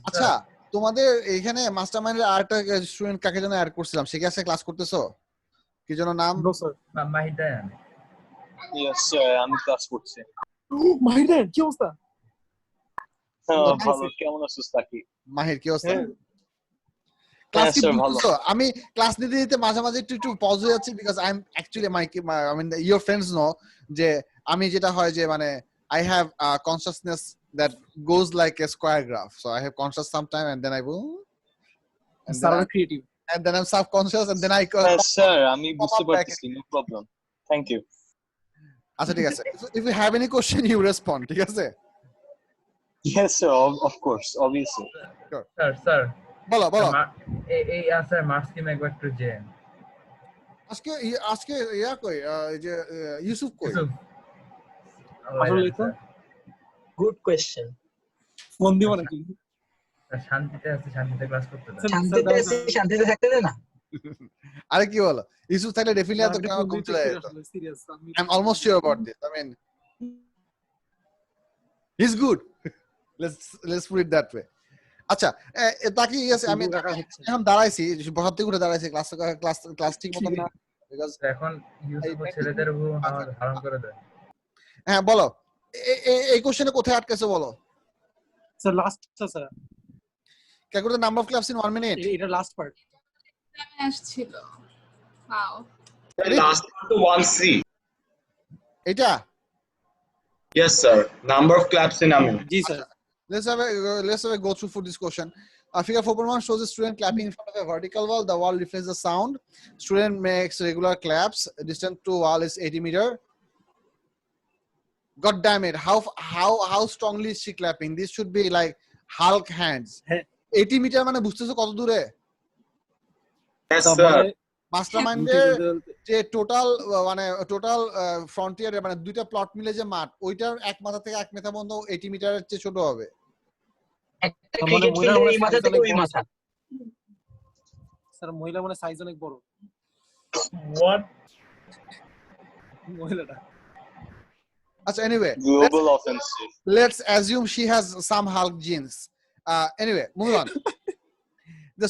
Speaker 2: আচ্ছা তোমাদের এখানে মাস্টারমাইন্ডের আরেকটা স্টুডেন্ট কাকে যেন অ্যাড করছিলাম, সে কি আছে ক্লাস করতেছো? কি যেন নাম?
Speaker 7: No sir.
Speaker 5: Mahidan.
Speaker 10: Yes sir, আমি ক্লাস করছি।
Speaker 7: মাহিদান কি অবস্থা?
Speaker 10: ভালো, কেমন আছিস তাকি?
Speaker 2: মাহির কি অবস্থা? ক্লাস কি বুঝছো? আমি ক্লাস নিতে নিতে মাঝে মাঝে একটু পজ হয়ে যাচ্ছি, because I am actually I mean your friends know যে আমি যেটা হয় যে মানে I have consciousness that goes like a square graph. So I have conscious sometime, and then I will, and then
Speaker 7: creative.
Speaker 2: and then I'm subconscious, and then I
Speaker 10: sir আমি
Speaker 2: pop
Speaker 10: বুঝতে
Speaker 2: up back.
Speaker 10: পারতেছি no problem thank you
Speaker 2: আচ্ছা ঠিক আছে। So if you have any question, you respond. ঠিক আছে?
Speaker 10: Yes sir of course obviously
Speaker 5: sir
Speaker 2: বলো বলো।
Speaker 5: এই স্যার মার্কস স্কিম একবার একটু যে
Speaker 2: আজকে ইয়া কই, এই যে ইউসুফ কই?
Speaker 7: আসলে তো
Speaker 11: গুড কোয়েশ্চেন।
Speaker 7: ফোন দিব নাকি?
Speaker 5: শান্তিতে আছে, শান্তিতে ক্লাস করতে দাও।
Speaker 11: শান্তিতে আছি, শান্তিতে থাকতে দে না।
Speaker 2: আরে কি বলো, ইউসুফ থাকলে ডেফিনেটলি এত ক্লাস কম চলে যেত।
Speaker 7: Serious
Speaker 2: I'm almost sure about this. I mean, he's good. Let's put it that way. আচ্ছা তাকি আছে, আমি এখন দাঁড়াইছি, বসার থেকে উঠে দাঁড়াইছি, ক্লাস ঠিক মতো না, বিকজ
Speaker 5: এখন ইউসুফ ছেলেদের উপর আমার ধারণ করে দেয়।
Speaker 2: হ্যাঁ বলো, এই কোশ্চেনে কোথায় আটকেছে বলো
Speaker 7: sir. Last sir,
Speaker 2: calculate the number of claps in 1 minute.
Speaker 7: এটা লাস্ট পার্ট
Speaker 4: আসছিল। Wow,
Speaker 6: Last part to 1C.
Speaker 2: এটা
Speaker 6: Yes, sir. Number of claps in a minute.
Speaker 7: G sir.
Speaker 2: let's have a go through for this question. Figure 4.1 shows a student clapping in front of a vertical wall. The wall reflects the sound. Student makes regular claps. Distance to wall is 80 meter. God damn it! How strongly is she clapping? This should be like Hulk hands. 80 meter মানে বুঝতেছো কত দূরে?
Speaker 6: Yes, sir.
Speaker 2: মাস্টারমাইন্ডের যে total ফ্রন্টিয়ারে মানে দুইটা plot মিলে যে মাঠ, ওইটার এক মাথা থেকে এক মাথা পর্যন্ত 80 মিটারের চেয়ে ছোট হবে।
Speaker 11: একটা ক্রিকেট ফিল্ডের এই মাথা থেকে ওই মাথা।
Speaker 7: স্যার মহিলা মানে সাইজ অনেক বড়।
Speaker 10: হোয়াট
Speaker 7: মহিলাটা।
Speaker 2: আচ্ছা anyway,
Speaker 10: global offensive.
Speaker 2: let's assume she has some Hulk genes. Anyway, moving on. The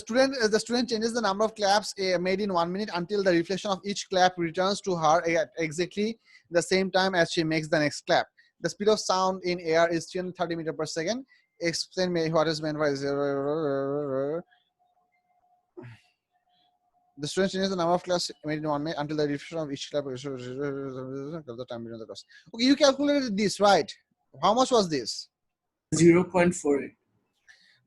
Speaker 2: student changes the number of claps made in 1 minute until the reflection of each clap returns to her at exactly the same time as she makes the next clap. The speed of sound in air is 330 meters per second. Explain what is meant by the student changes the number of claps made in 1 minute until the reflection of each clap the time between the claps. Okay, you calculated this, right? How much was this?
Speaker 8: 0.48.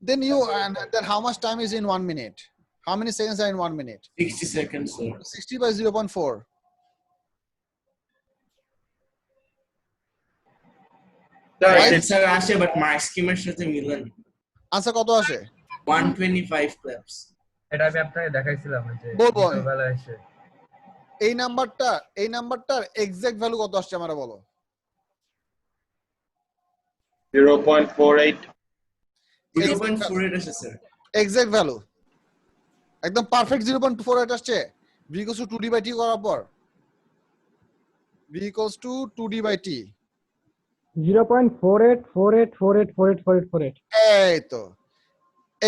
Speaker 2: Then and then how much time is in 1 minute? How many seconds are in 1 minute?
Speaker 8: 60 seconds, sir.
Speaker 2: 60 by 0.4.
Speaker 8: Sir আসে but mark স্কিমের সাথে মিলে না।
Speaker 2: Answer কত আসে?
Speaker 8: 125 claps.
Speaker 5: এটা আমি আপনাকে দেখাইছিলাম যে
Speaker 2: বলবো
Speaker 5: বেলা এসে।
Speaker 2: এই নাম্বারটার এক্সাক্ট ভ্যালু কত আসছে আমারে বলো।
Speaker 6: 0.48.
Speaker 8: 0.48 আসে স্যার।
Speaker 2: এক্সাক্ট ভ্যালু একদম পারফেক্ট 0.48 আসছে। v equals to 2d by t করার পর v equals to 2d by t
Speaker 9: 0.484848484848
Speaker 2: এই তো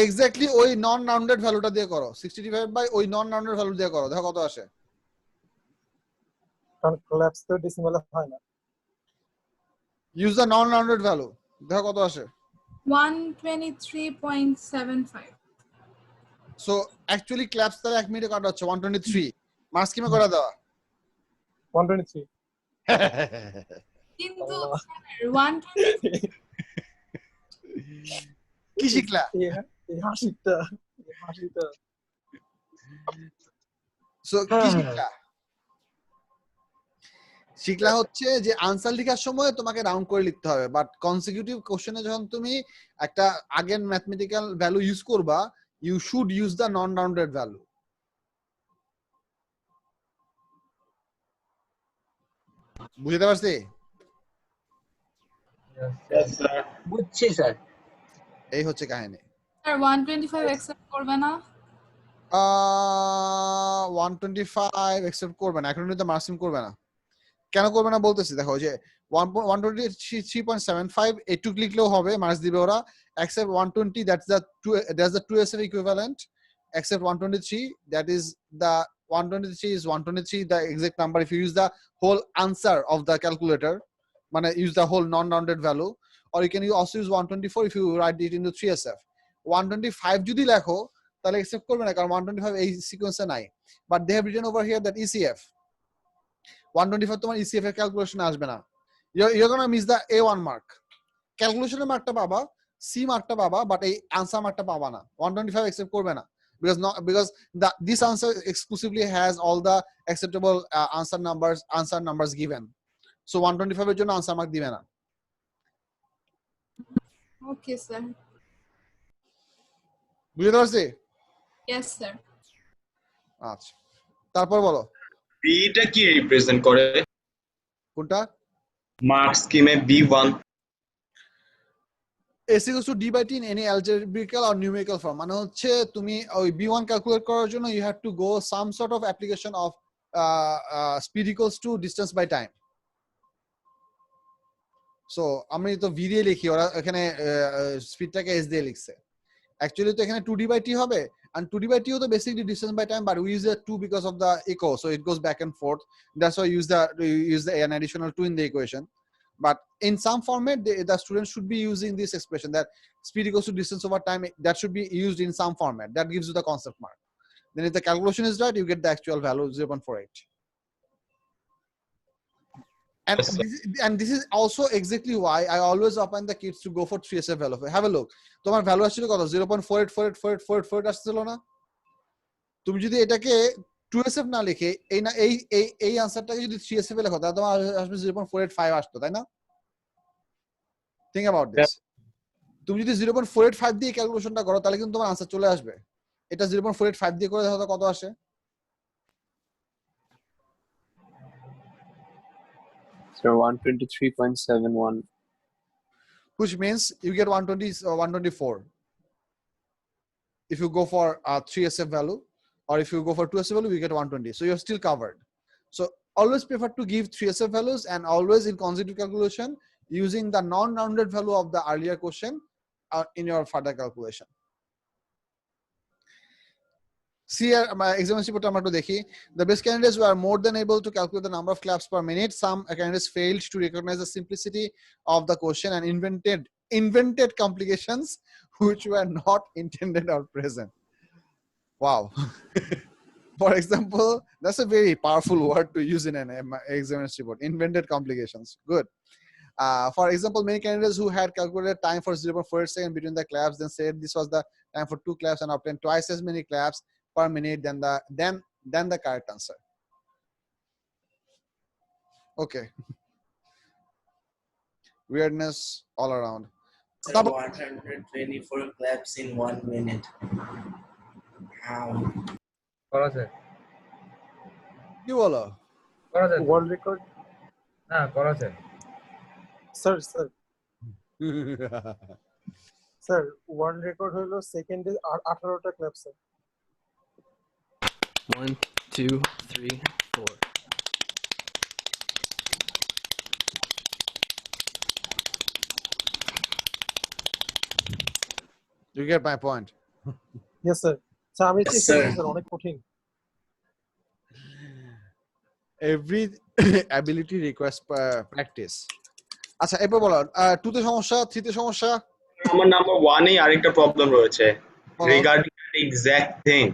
Speaker 2: এক্স্যাক্টলি ওই নন রাউন্ডেড ভ্যালুটা দিয়ে করো। 60 ডিভাইড বাই ওই নন রাউন্ডেড ভ্যালু দিয়ে করো, দেখো কত আসে।
Speaker 7: কারণ ক্ল্যাপস তো ডেসিমালে হয় না।
Speaker 2: Use the non rounded value, দেখো কত আসে।
Speaker 4: 123.75.
Speaker 2: সো অ্যাকচুয়ালি ক্ল্যাপস তার 1 মিনিটে কাটা হচ্ছে 123। মার্কস কিমে করে দেওয়া
Speaker 7: 123।
Speaker 4: কিন্তু 120
Speaker 2: কি শিখলা?
Speaker 7: এই হাসিটা
Speaker 2: সো কি শিখলা হচ্ছে যে আনসার লেখার সময় তোমাকে রাউন্ড করে লিখতে হবে, বাট কনসিকিউটিভ কোশ্চেনে যখন তুমি একটা আগের ম্যাথমেটিক্যাল ভ্যালু ইউজ করবা, you should use the non rounded value. বুঝতে পারছি?
Speaker 6: Yes, sir.
Speaker 11: বুঝছি স্যার।
Speaker 2: এই হচ্ছে কাহিনী।
Speaker 4: স্যার 125 অ্যাকসেপ্ট করবে না?
Speaker 2: 125 অ্যাকসেপ্ট করবে না, এখন তো মার্কসিম করবে না। কেন করবে না বলতেছি, দেখো যে 123.75 এটুক লিখলেও হবে, মার্কস দিবে ওরা। accept 120, that's the 2SF equivalent. Accept 123, that is the 123 is 123 the exact number if you use the whole answer of the calculator, মানে use the whole non-rounded value, or you can also use 124 if you write it into 3SF. 125 যদি লেখো তাহলে accept করবে না, কারণ 125 এই সিকোয়েন্সে নাই, but they have written over here that ECF 125 তোমার ECF এর ক্যালকুলেশনে আসবে না, you're gonna miss the A1 mark. ক্যালকুলেশনের মার্কটা পাবা, সি মার্কটা পাবা, বাট এই আনসার মার্কটা পাবা না। 125 অ্যাকসেপ্ট করবে না, because this answer exclusively has all the acceptable answer numbers given. So 125 এর জন্য আনসার মার্ক দিবে না।
Speaker 4: Okay sir.
Speaker 2: বুঝতে পারছি?
Speaker 4: Yes sir.
Speaker 2: আচ্ছা, তারপর বলো
Speaker 6: বিটা কি রিপ্রেজেন্ট করে?
Speaker 2: কোনটা?
Speaker 6: মার্ক স্কিমে B1
Speaker 2: S equals to D by T in any algebraical or numerical form, মানে হচ্ছে তুমি ওই B1 ক্যালকুলেট করার জন্য you have to go some sort of application of speed equals to distance by time. So আমি তো V দিয়ে লিখি, ওরা এখানে স্পিডটাকে S দিয়ে লিখছে। Actually তো এখানে 2D by T হবে, and 2D by T তো basically distance by time, but we use the 2 because of the echo, so it goes back and forth. That's why we use an additional 2 in the equation. But in some format, the student should be using this expression that speed equals to distance over time. That should be used in some format. That gives you the concept mark. Then if the calculation is right, you get the actual value 0.48. And this is also exactly why I always open the kids to go for 3SF value. Have a look. তোমার value আসছিল কত? 0.484848 আসছিল না? তুমি যদি এটাকে 2SF না লিখে এই আনসারটাকে যদি 3SF এ লেখো তাহলে তোমার আসবে 0.485 আসতো, তাই না? Think about this. তুমি যদি 0.485 দিয়ে ক্যালকুলেশনটা করো তাহলে কিন্তু তোমার আনসার চলে আসবে। এটা 0.485 দিয়ে করে দেখো তো কত আসে।
Speaker 10: So 123.71.
Speaker 2: Which means you get 124 if you go for a 3SF value, or if you go for 2SF value you get 120, so you're still covered. So always prefer to give 3SF values, and always in consecutive calculation using the non-rounded value of the earlier question in your further calculation. See here, my examination report আমরা একটু দেখি। The best candidates were more than able to calculate the number of claps per minute. Some candidates failed to recognize the simplicity of the question and invented complications which were not intended or present. Wow. For example, that's a very powerful word to use in an examination report. Invented complications. Good. For example, many candidates who had calculated time for 0.4 seconds between the claps then said this was the time for 2 claps and obtained twice as many claps per minute than the correct answer. Okay. Weirdness all around.
Speaker 8: 124 claps in 1 minute. How?
Speaker 5: করা যায়।
Speaker 2: কি বলো?
Speaker 5: করা যায়।
Speaker 7: World record?
Speaker 5: না, করা যায়।
Speaker 7: Sir sir world record হলো সেকেন্ডে 18টা clap sir.
Speaker 12: 1 2 3 4.
Speaker 2: You get my point.
Speaker 7: Yes sir. Sir আমি চেষ্টা করছি স্যার, অনেক কঠিন।
Speaker 2: Every ability requires practice. আচ্ছা এরপর বলো 2 তে সমস্যা, 3 তে সমস্যা।
Speaker 6: আমার নাম্বার 1 এ আরেকটা প্রবলেম রয়েছে রিগার্ডিং এক্সাক্ট থিং,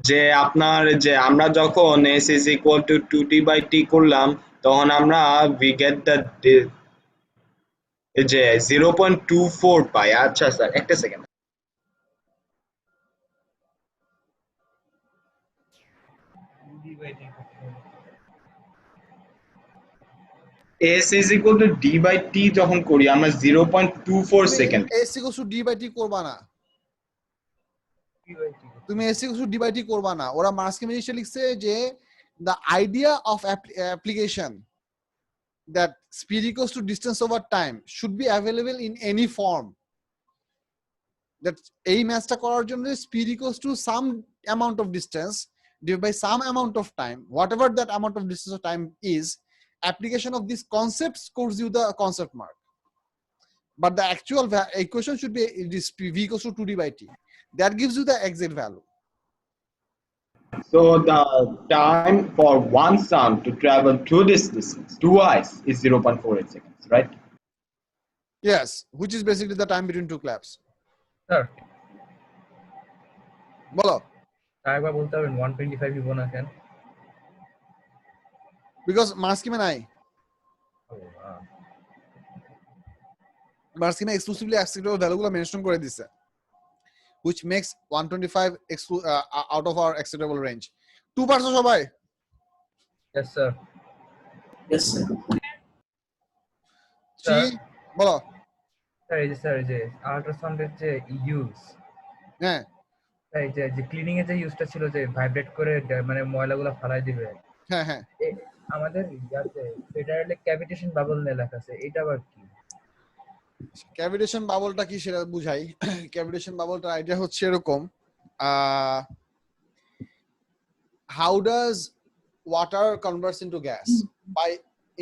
Speaker 6: যে আপনার যে আমরা যখন s is equal to 2t by t করলাম তখন আমরা we get the যে 0.24 পাই। আচ্ছা স্যার একটা second, s is equal to d by t যখন করি আমরা 0.24 second.
Speaker 2: s equals to d by t করবা না, তুমি s equals to d by t করবা না। ওরা মার্কস কেমিস্ট্রি লিখছে যে the idea of application that speed equals to distance over time should be available in any form. That এই ম্যাথটা করার জন্য speed equals to some amount of distance divided by some amount of time, whatever that amount of distance of time is, application of this concept scores you the concept mark. But the actual equation should be this v equals to 2d by t. That gives you the exact value.
Speaker 6: So the time for one sound to travel through this distance twice is 0.48 seconds, right?
Speaker 2: Yes, which is basically the time between 2 claps.
Speaker 5: Sir
Speaker 2: বলো
Speaker 5: আরেকবার বলতে পারবেন 125 দিব না কেন?
Speaker 2: because marks কিমে নাই। বার্সিনা exclusively acceptable ভ্যালুগুলো mention করে দিছে, which makes 125 out of our acceptable range. 2 পারছো সবাই?
Speaker 5: Yes sir.
Speaker 8: Yes, sir.
Speaker 2: 3 বলো।
Speaker 5: স্যার এই যে স্যার যে আল্ট্রাসাউন্ডের যে ইউজ,
Speaker 2: হ্যাঁ
Speaker 5: এই যে যে ক্লিনিং এর যে ইউজটা ছিল যে ভাইব্রেট করে মানে ময়লাগুলো ফালাই দিবে,
Speaker 2: হ্যাঁ হ্যাঁ
Speaker 5: আমাদের ইয়াতে ফেডারেলে ক্যাভিটেশন বাবল নিয়ে লেখা আছে, এটা আবার কি?
Speaker 2: ক্যাভিটেশন বাবলটা কি সেটা বুঝাই। ক্যাভিটেশন বাবলটার আইডিয়া হচ্ছে এরকম, how does water converts into gas? By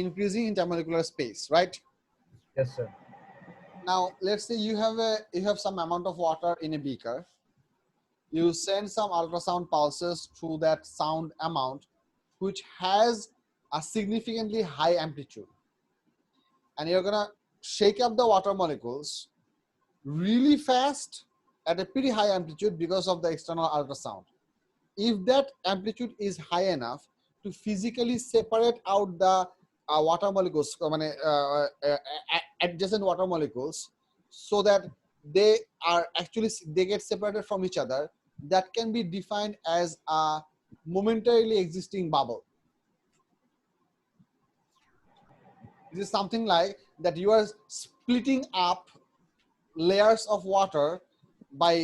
Speaker 2: increasing intermolecular space, right?
Speaker 5: Yes sir.
Speaker 2: Now let's say you have some amount of water in a beaker. You send some ultrasound pulses through that sound amount, which has a significantly high amplitude, and you're gonna shake up the water molecules really fast at a pretty high amplitude because of the external ultrasound. If that amplitude is high enough to physically separate out the water molecules, adjacent water molecules, so that they get separated from each other, that can be defined as a momentarily existing bubble. This is something like that you are splitting up layers of water by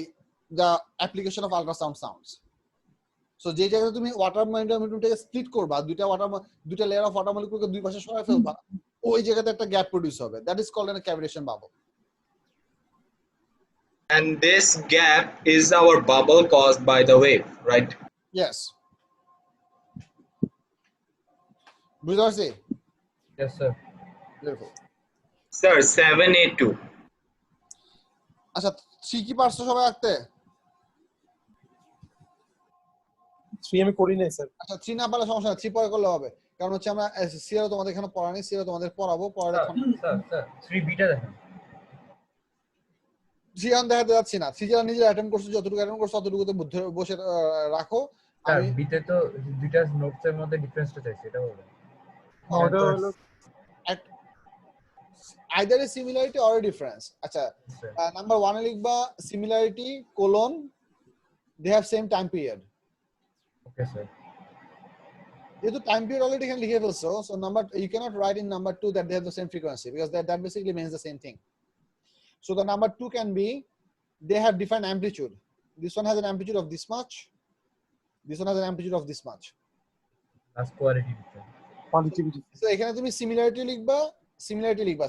Speaker 2: the application of ultrasound sounds. So যে জায়গায় তুমি water মলিকিউলটাকে split করবা, দুইটা layer of water মলিকিউলকে দুই পাশে সরায় ফেলবা, ওই জায়গাতে একটা গ্যাপ প্রোডিউস হবে। That is called a cavitation bubble.
Speaker 6: And this gap is our bubble caused by the wave, right?
Speaker 2: Yes. বুঝতে পারছি?
Speaker 5: Yes sir.
Speaker 2: Beautiful.
Speaker 6: Sir, 7A2.
Speaker 2: আচ্ছা 3 কি পারছো সবাই আঁকতে?
Speaker 7: 3 আমি করি নাই স্যার।
Speaker 2: আচ্ছা 3 না পারলে সমস্যা না, 3 পরে করলে হবে, কারণ হচ্ছে আমরা সিআর তোমাদের এখানে পড়ানি, সিআর তোমাদের পড়াবো পরে।
Speaker 5: স্যার 3 বিটা দেখেন।
Speaker 2: সিআর দেখাতে যাচ্ছি না, সিআর নিজে অ্যাটেম্প করছো, যতটুকু অ্যাটেম্প করছো ততটুকুতে বসে রাখো।
Speaker 5: স্যার বিতে তো দুইটা নোটসের মধ্যে ডিফারেন্সটা চাইছি, এটা বলুন।
Speaker 7: ওটা হলো
Speaker 2: either a similarity or a difference. আচ্ছা নাম্বার 1 এ লিখবা similarity colon they have same time period.
Speaker 5: Okay sir.
Speaker 2: যেহেতু time period already এখানে লিখে ফেলছো, so number you cannot write in number 2 that they have the same frequency, because that basically means the same thing. So the number 2 can be they have different amplitude. This one has an amplitude of this much, this one has an amplitude of this much.
Speaker 5: That's quality difference.
Speaker 2: So এখানে তুমি similarity লিখবা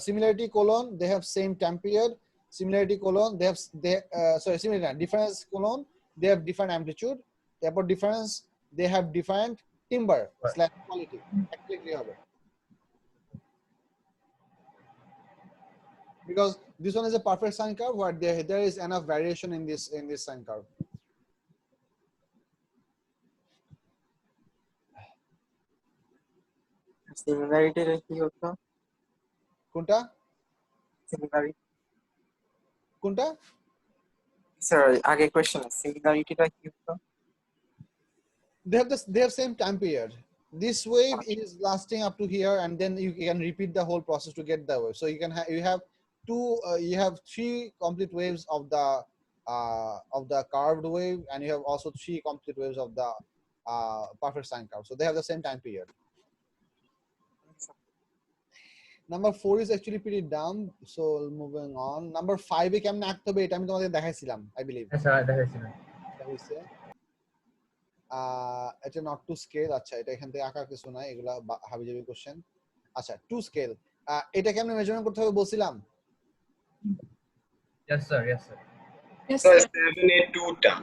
Speaker 2: similarity colon they have same time period, similarity colon similarity difference colon they have different amplitude, তারপর difference they have different timbre / quality. Exactly হবে, because this one is a perfect sine curve where there is enough variation in this sine curve.
Speaker 13: Similarity কি হতো?
Speaker 2: কোনটা
Speaker 13: Similarity
Speaker 2: কোনটা
Speaker 13: sir আগে question সিমিলারিটিটা কি হতো?
Speaker 2: they have same time period. This wave is lasting up to here, and then you can repeat the whole process to get the wave. So you have 3 complete waves of the curved wave, and you have also 3 complete waves of the perfect sine curve. So they have the same time period. Number 4 is actually pretty dumb, so moving on. Number 5 এ কেমনে আঁকতে হবে এটা আমি তোমাদের দেখাইছিলাম, I believe.
Speaker 5: হ্যাঁ দেখাইছিলাম।
Speaker 2: এটা not to scale. আচ্ছা এটা এখান থেকে আঁকার কিছু নাই, এগুলা হাবিজাবি কোশ্চেন। আচ্ছা to scale, এটা কেমনে মেজারমেন্ট করতে হবে বলছিলাম?
Speaker 5: Yes sir.
Speaker 6: Sir, 7A2 টা।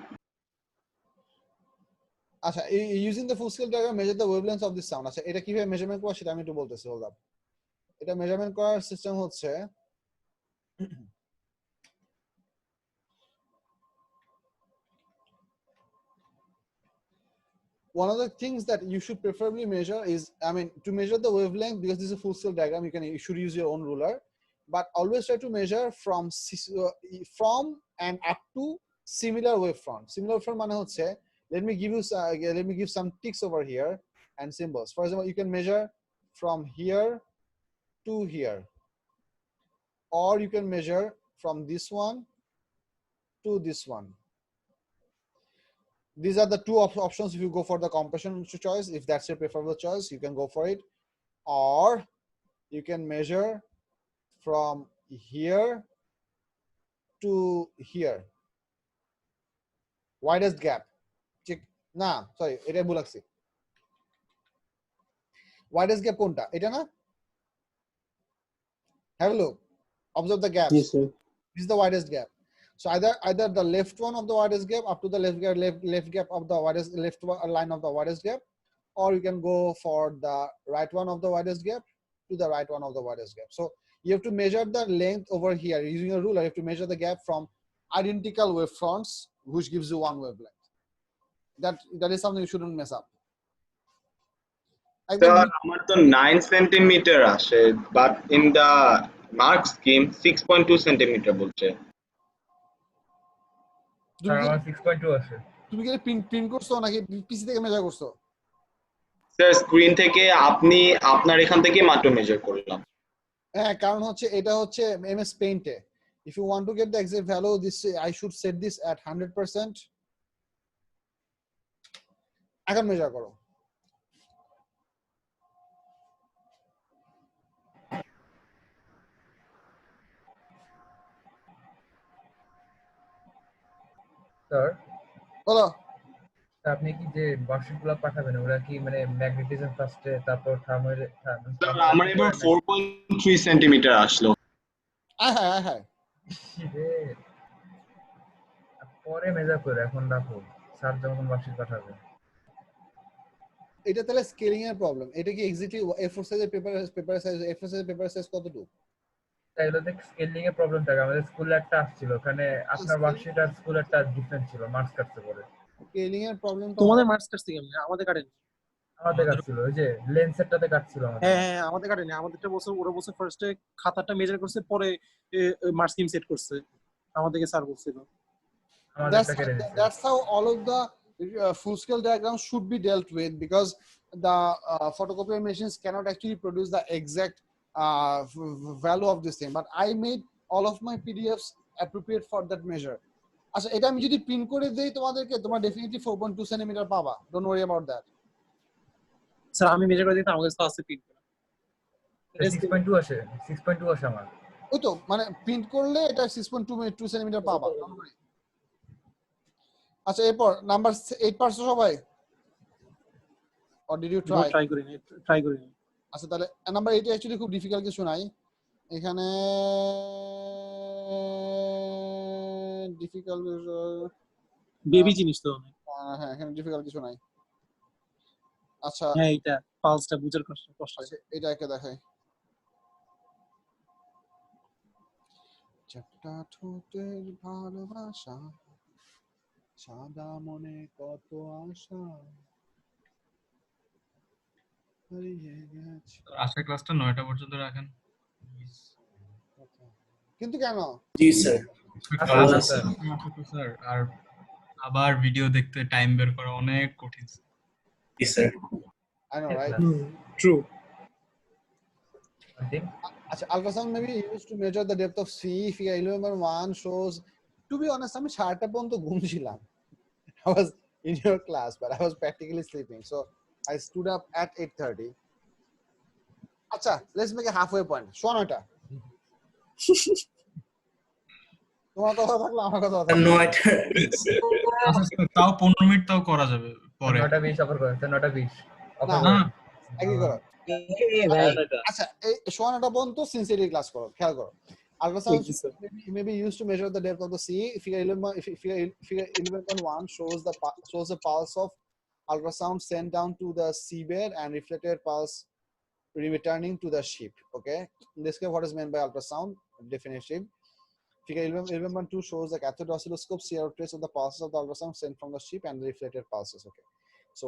Speaker 2: আচ্ছা using the full scale diagram measure the wavelengths of this sound. আচ্ছা এটা কিভাবে মেজারমেন্ট করব সেটা আমি একটু বলতেছি, hold up. এটা মেজারমেন্ট করার সিস্টেম হচ্ছে one of the things that you should preferably measure is, to measure the wavelength, because this is a full scale diagram, you should use your own ruler, but always try to measure from and up to similar wavefront. Similar wavefront মানে হচ্ছে, let me give some ticks over here and symbols. For example, you can measure from here to here. or you can measure from this one to this one. These are the two options. If you go for the compression choice, if that's your preferable choice, you can go for it. Or you can measure from here to here. Widest gap. Check. Nah, sorry, এটা ভুল লাগছে. Widest gap কোনটা? এটা না? Have a look. Observe the gaps.
Speaker 9: Yes, sir.
Speaker 2: This is the widest gap. So either the left one of the widest gap up to the left gap of the widest left line of the widest gap, or you can go for the right one of the widest gap to the right one of the widest gap. So you have to measure the length over here using a ruler. You have to measure the gap from identical wavefronts, which gives you one wavelength. That is something you shouldn't mess up.
Speaker 6: Sir, আমার তো 9 centimetre আসে, but in the mark scheme 6.2 centimetre বলছে।
Speaker 5: আমার 6.2 আসে।
Speaker 2: তুমি কি print করছো নাকি পিসি থেকে মেজার করছো?
Speaker 6: স্যার স্ক্রিন থেকে আপনি আপনার এখান থেকে মাত্র মেজার করলাম।
Speaker 2: হ্যাঁ, কারণ হচ্ছে এটা হচ্ছে MS পেইন্টে। If you want to get the exact value, this I should set this at 100%. এখন মেজার করো।
Speaker 5: স্যার
Speaker 2: বলো।
Speaker 5: আপনি কি যে ওয়ার্কশিটগুলো পাঠাবেন ওরা কি মানে ম্যাগনেটিজম ফার্স্টে তারপর থার্মাল
Speaker 6: স্যার আমার এবার 4.3 সেন্টিমিটার আসলো।
Speaker 2: হ্যাঁ হ্যাঁ
Speaker 5: পরে মেজার করে এখন রাখো, স্যার যখন ওয়ার্কশিট পাঠাবে।
Speaker 2: এটা তাহলে স্কেলিং এর প্রবলেম। এটা কি এক্স্যাক্টলি A4 সাইজের পেপার সাইজ A4 সাইজের পেপার সাইজ কতটুকু?
Speaker 5: তাইলে দেখ স্কেলিং এর প্রবলেম থাকে। আমাদের স্কুলে একটা আসছিল, ওখানে আপনার ওয়ার্কশিট আর স্কুলেরটা ডিফারেন্ট ছিল, মার্কস কাটতে পড়ে।
Speaker 2: স্কেলিং এর প্রবলেম তো
Speaker 9: তোমাদের মার্কস কাটছে কেমনে? আমাদের কাটেনি।
Speaker 5: আমাদের কাটছিল ওই যে লেন্সেরটাতে কাটছিল আমাদের।
Speaker 9: হ্যাঁ আমাদের কাটেনি। আমাদেরটা বছর ওরা বছর ফার্স্টে খাতাটা মেজার করছে, পরে মার্কস স্কিম সেট করছে। আমাদেরকে স্যার বলছিল।
Speaker 2: That's how all of the full scale diagrams should be dealt with, because the photocopier machines cannot actually produce the exact value of this thing, but I made all of my PDFs appropriate for that measure. আচ্ছা, এটা আমি যদি print করে দেই তোমাদেরকে, তোমরা definitely 4.2 centimetre পাবা। Don't worry about that.
Speaker 9: Sir আমি মেজার করে দিই, আমার কাছে আছে প্রিন্ট করা।
Speaker 5: 6.2 আসে, 6.2 আসে আমার।
Speaker 2: ওই তো মানে প্রিন্ট করলে এটা 6.2 সেন্টিমিটার পাবা। আচ্ছা, এরপর নাম্বার 8 পারছো সবাই? or did you try?
Speaker 9: Try করিনি।
Speaker 2: আচ্ছা, তাহলে নাম্বার 8 অ্যাকচুয়ালি খুব ডিফিকাল্ট কিছু নাই এখানে। ডিফিকাল্ট
Speaker 9: বেবি জিনিস তো অনেক।
Speaker 2: হ্যাঁ, এখানে ডিফিকাল্ট কিছু নাই। আচ্ছা
Speaker 9: হ্যাঁ, এটা পালসটা বুঝার কষ্ট।
Speaker 2: আচ্ছা, এটা একে দেখাই। চারটা ঠোঁটের ভালোবাসা, সাদা মনে কত আশা, হারিয়ে গেছে।
Speaker 3: আশা ক্লাসটা 9টা পর্যন্ত রাখেন
Speaker 2: কিন্তু কেন?
Speaker 8: জি স্যার।
Speaker 3: স্যার আর আবার ভিডিও দেখতে টাইম বের করা অনেক কঠিন।
Speaker 8: জি sir.
Speaker 2: I know, right?
Speaker 9: True.
Speaker 2: আচ্ছা, ultrasound may be used to measure the depth of sea. Figure 11.1 shows. To be honest, আমি 7টা পর্যন্ত ঘুমছিলাম। I was in your class, but I was practically sleeping. So I stood up at 8:30. আচ্ছা, let's make a halfway point. শোনো এটা। তোমার কথা থাকলে আমার কথা থাকলে।
Speaker 8: 9টা।
Speaker 3: আচ্ছা, তাও 15 মিনিট তাও করা যাবে পরে।
Speaker 5: 9টা 20 অফার করে, 9টা 20
Speaker 2: অফার না, একই করো। আচ্ছা, এই শোনাটা পর্যন্ত সিনসিয়ারলি ক্লাস করো, খেয়াল করো। Ultrasound may be used to measure the depth of the sea. Figure 11.1 shows the pulse of ultrasound sent down to the seabed and reflected pulse returning to the ship. Okay, in this case, what is meant by ultrasound? Definition. Figure 11.2 shows the cathode oscilloscope see out trace of the pulses of the ultrasound sent from the ship and the reflected pulses. Okay, so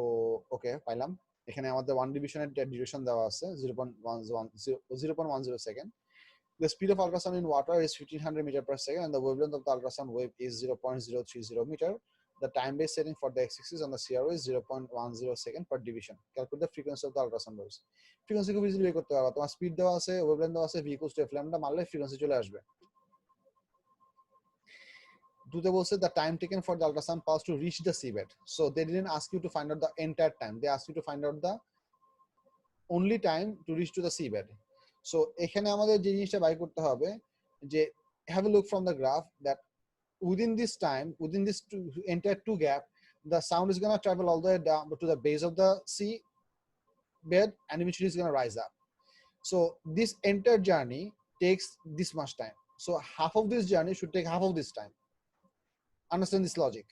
Speaker 2: okay, পাইলাম। এখানে আমাদের 1 ডিভিশনের duration দেওয়া আছে 0.10 second. The speed of ultrasound in water is 1500 meter per second and the wavelength of the ultrasound wave is 0.030 meter. The time-based setting for the x-axis on the CRO is 0.10 second per division. Calculate the frequency of the ultrasound waves. Frequency খুব easily বের করতে পারবা। তোমার speed দেওয়া আছে, wavelength দেওয়া আছে, v equals to f lambda মারলে ফ্রিকোয়েন্সি চলে আসবে। দুতে বলছে the time taken for the ultrasound pulse to reach the seabed. So they didn't ask you to find out the entire time. They asked you to find out the only time to reach to the seabed. So এখানে আমাদের যে জিনিসটা by করতে হবে যে have a look from the graph that within this time, within this entire two gap, the sound is going to travel all the way down to the base of the sea bed and eventually it's going to rise up. So this entire journey takes this much time. So half of this journey should take half of this time. Understand this logic.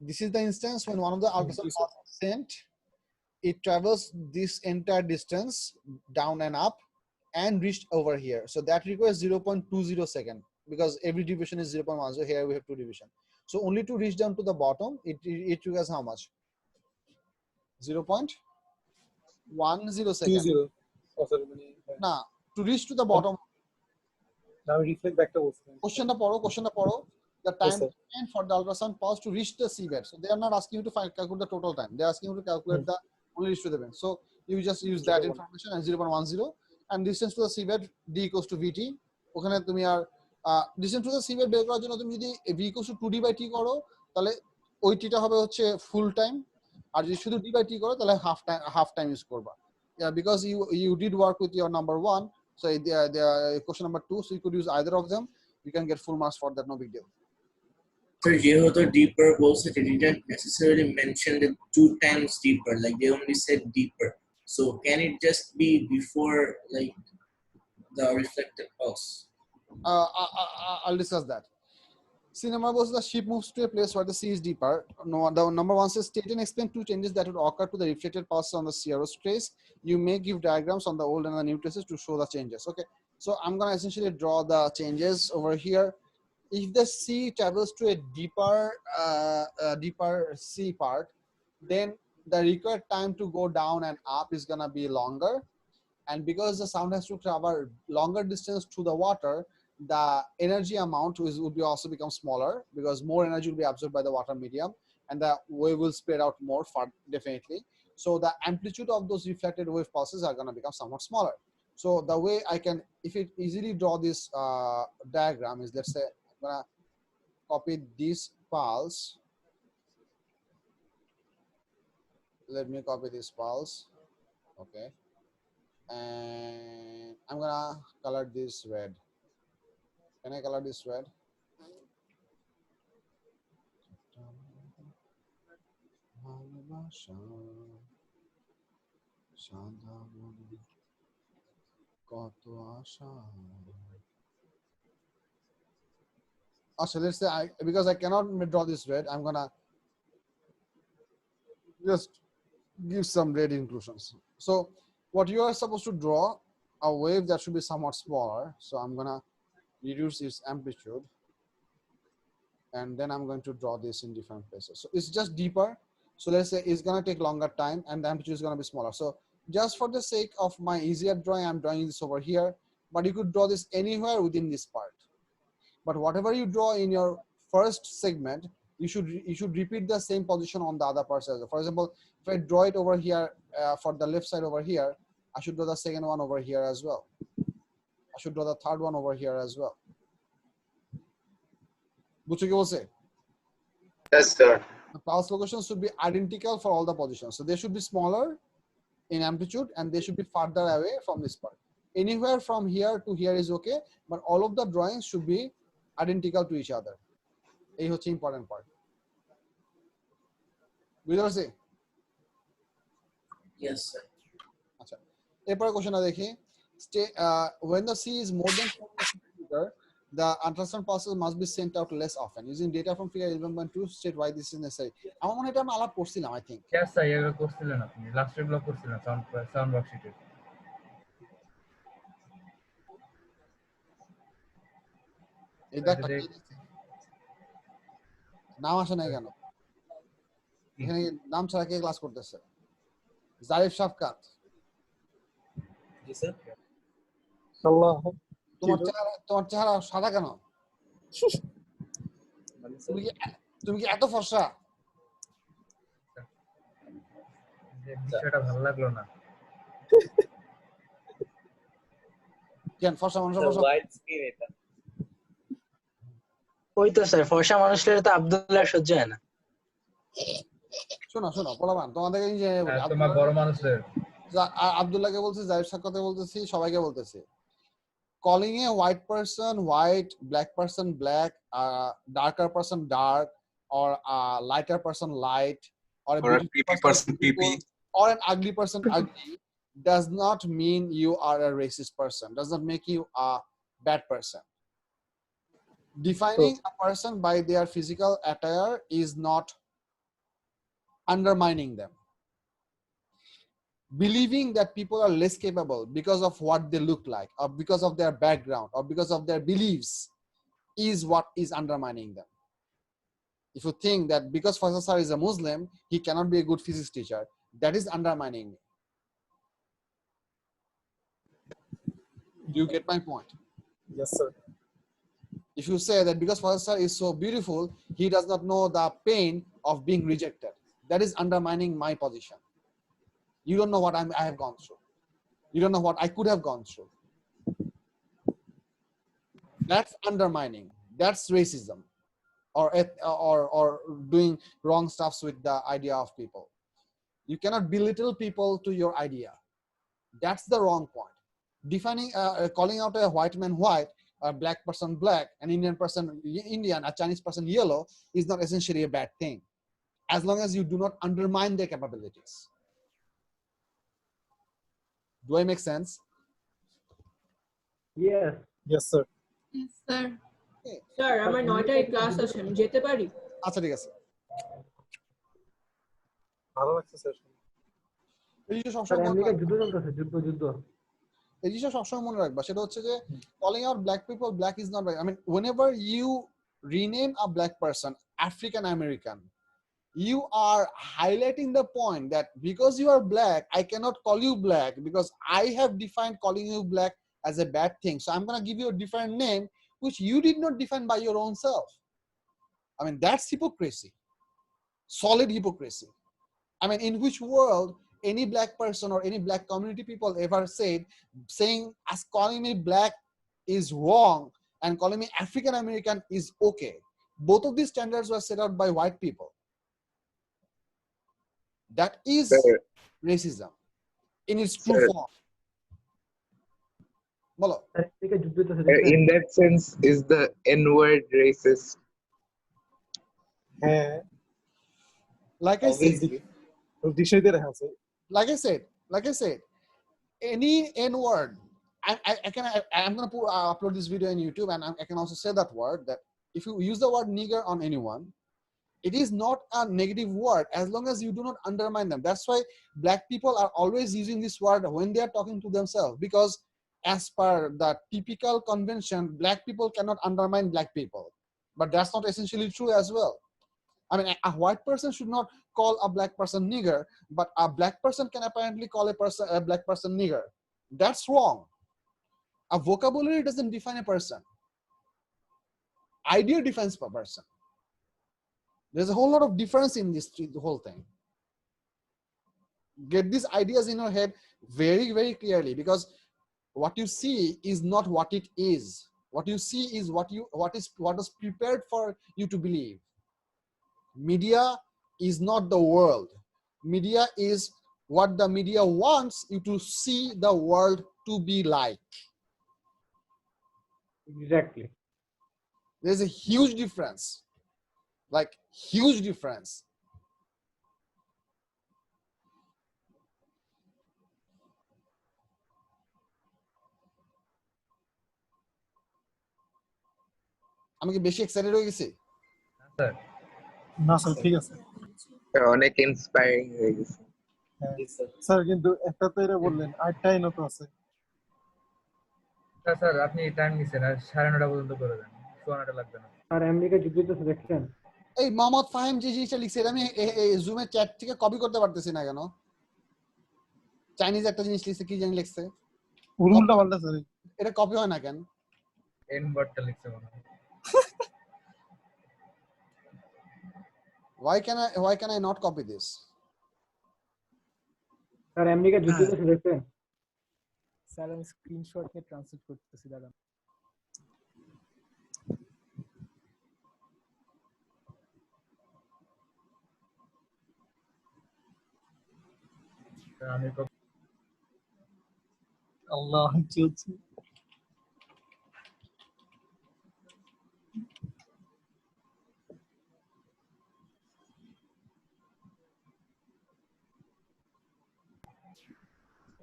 Speaker 2: This is the instance when one of the ultrasound pulses is sent, it travels this entire distance down and up and reached over here. So that requires 0.20 second because every division is 0.1. So here we have two division. So only to reach down to the bottom, it requires how much? 0.10 second.
Speaker 7: 20. Oh, sorry,
Speaker 2: Nah, to reach to the bottom.
Speaker 7: Now reflect back to
Speaker 2: Question the poro. The time taken for the ultrasound pulse to reach the seabed. So they are not asking you to calculate the total time. They are asking you to calculate the only reach to the bed. So you just use that information and 0.10. And distance to the seabed d equals to vt. ওখানে তুমি আর distance to the seabed বের করার জন্য তুমি যদি v equals to 2d by t করো তাহলে ওই টিটা হবে হচ্ছে ফুল টাইম আর যদি শুধু d by t করো তাহলে হাফ টাইম ইউজ করবা because you did work with your number 1, so the question number 2, so you could use either of them, you can get full marks for that, no big deal.
Speaker 8: So যেহেতু deeper বলছে, they didn't necessarily mention the 2 times deeper, like they only said deeper. So can it just be before like the reflected pulse?
Speaker 2: I'll discuss that. Cinema was the ship moves to a place where the sea is deeper. No, the number 1 says state and explain 2 changes that would occur to the reflected pulse on the CRO trace. You may give diagrams on the old and the new traces to show the changes. Okay, so I'm gonna essentially draw the changes over here. If the sea travels to a deeper sea part, then the required time to go down and up is gonna be longer. And because the sound has to travel longer distance through the water, the energy amount would be also become smaller because more energy will be absorbed by the water medium and the wave will spread out more far, definitely. So the amplitude of those reflected wave pulses are going to become somewhat smaller. So the way I can, if it easily draw this diagram is, let's say I'm going to copy this pulse. Let me copy this pulse. Okay. And I'm going to color this red. Can I color this red? So let's say because I cannot draw this red, I'm gonna just give some red inclusions. So what you are supposed to draw a wave that should be somewhat smaller. So I'm gonna reduce its amplitude and then I'm going to draw this in different places. So it's just deeper. So let's say it's going to take longer time and the amplitude is going to be smaller. So just for the sake of my easier drawing, I'm drawing this over here, but you could draw this anywhere within this part. But whatever you draw in your first segment, you should repeat the same position on the other parts as well. For example, if I draw it over here for the left side over here, I should draw the second one over here as well. I should draw the third one over here as well.
Speaker 6: Yes, sir.
Speaker 2: The pulse locations should be identical for all the positions. So they should be smaller in amplitude and they should be farther away from this part. Anywhere from here to here is okay, but all of the drawings should be identical to each other. This is the important part.
Speaker 8: Yes, sir.
Speaker 2: Achha. Question when the sea is more than 4 meters, the ultrasound pulses must be sent out less often. Using data from figure 11.2, state why this is necessary. I want to alap korchilam, I think.
Speaker 5: Yes, sir. You korchilen apni. Last year block korchilen sound worksheet.
Speaker 2: নাম আসে নাই কেন? এখানে নাম ছাড়া কে class করতেছে? জারিফ শাফকাত।
Speaker 8: জি sir.
Speaker 2: তোমার চেহারা সাদা কেন? তুমি কি এত ফর্সা?
Speaker 5: যে বিষয়টা ভালো লাগলো না।
Speaker 2: কেন ফর্সা মানুষ ফর্সা?
Speaker 11: হোয়াইট স্ক্রিন এটা। ওই তো স্যার ফর্সা মানুষের তো আব্দুল্লাহ সহ্য হয় না।
Speaker 2: শোনো শোনো পোলাপান তোমাদের এই যে
Speaker 5: তোমার বড় মানুষের
Speaker 2: আব্দুল্লাহকে বলছি, জাহির সাক্কাতে বলতেছি, সবাইকে বলতেছি, calling a white person white, black person black, darker person dark, or a lighter person light, or a beautiful person beautiful, or an ugly person ugly does not mean you are a racist person, does not make you a bad person. Defining a person by their physical attire is not undermining them. Believing that people are less capable because of what they look like, or because of their background, or because of their beliefs is what is undermining them. If you think that because Faisal sir is a Muslim, he cannot be a good physics teacher, that is undermining me. Do you get my point?
Speaker 7: Yes, sir.
Speaker 2: If you say that because Faisal sir is so beautiful, he does not know the pain of being rejected, that is undermining my position. You don't know what I have gone through. You don't know what I could have gone through. That's undermining. That's racism, or doing wrong stuffs with the idea of people. You cannot belittle people to your idea. That's the wrong point. Defining, calling out a white man white, a black person black, an Indian person Indian, a Chinese person yellow is not essentially a bad thing, as long as you do not undermine their capabilities. Do I make sense?
Speaker 14: Yes.
Speaker 7: Yes, sir.
Speaker 4: Yes, sir.
Speaker 14: Sir আমার 9টায় class আছে, আমি যেতে পারি?
Speaker 2: আচ্ছা ঠিক আছে।
Speaker 7: ভালো লাগছে স্যার।
Speaker 2: এই যে
Speaker 14: স্যার আমেরিকায় যুদ্ধ চলতেছে, যুদ্ধ।
Speaker 2: এই জিনিসটা সবসময় মনে রাখবা, সেটা হচ্ছে যে calling out black people black is not right. I mean, whenever you rename a black person African American, you are highlighting the point that because you are black, I cannot call you black because I have defined calling you black as a bad thing. So I'm going to give you a different name which you did not define by your own self. I mean, that's hypocrisy, solid hypocrisy. I mean, in which world any black person or any black community people ever said saying as calling me black is wrong and calling me African American is okay? Both of these standards were set out by white people. That is racism in its true form. Bolo.
Speaker 15: In that sense, is the N-word racist?
Speaker 2: Like I said, any N-word, I'm going to upload this video on YouTube, and I can also say that word, that if you use the word nigger on anyone, it is not a negative word as long as you do not undermine them. That's why black people are always using this word when they are talking to themselves, because as per the typical convention, black people cannot undermine black people. But that's not essentially true as well. I mean, a white person should not call a black person nigger, but a black person can apparently call a black person nigger. That's wrong. A vocabulary doesn't define a person. Idea defines a person. There's a whole lot of difference in this whole thing. Get these ideas in your head very, very clearly, because what you see is not what it is. What you see is what is prepared for you to believe. Media is not the world. Media is what the media wants you to see the world to be like.
Speaker 14: Exactly.
Speaker 2: There's a huge difference. Like huge difference. আমি কি বেশি excited হয়ে গেছি?
Speaker 7: না sir, ঠিক আছে।
Speaker 15: অনেক inspiring হয়ে গেছে
Speaker 7: স্যার, কিন্তু একটা তো এরা বললেন, আরেকটাই নত আছে।
Speaker 5: স্যার আপনি টাইম নিছেন, আর 9:30 পর্যন্ত করে দেন, 9:30 লাগবে না।
Speaker 14: আর আমেরিকায় যুদ্ধ দেখছেন?
Speaker 2: এই মোহাম্মদ ফাহিম যে জিনিসটা লিখছে, আমি জুমের চ্যাট থেকে কপি করতে পারতেছি না কেন? চাইনিজ একটা জিনিস লিখছে, কি জানি লিখছে,
Speaker 7: উল্টা পাল্টা স্যার।
Speaker 2: এটা কপি হয় না কেন?
Speaker 5: এন ওয়ার্ডটা লিখছে মনে হয়।
Speaker 2: Why can I not copy this?
Speaker 16: Sir America যুদ্ধ করতে দেখছেন?
Speaker 17: স্যার আমি স্ক্রিনশট নিয়ে ট্রান্সলেট করতেছি দাঁড়ান।
Speaker 5: আমি
Speaker 9: আল্লাহ চলছে।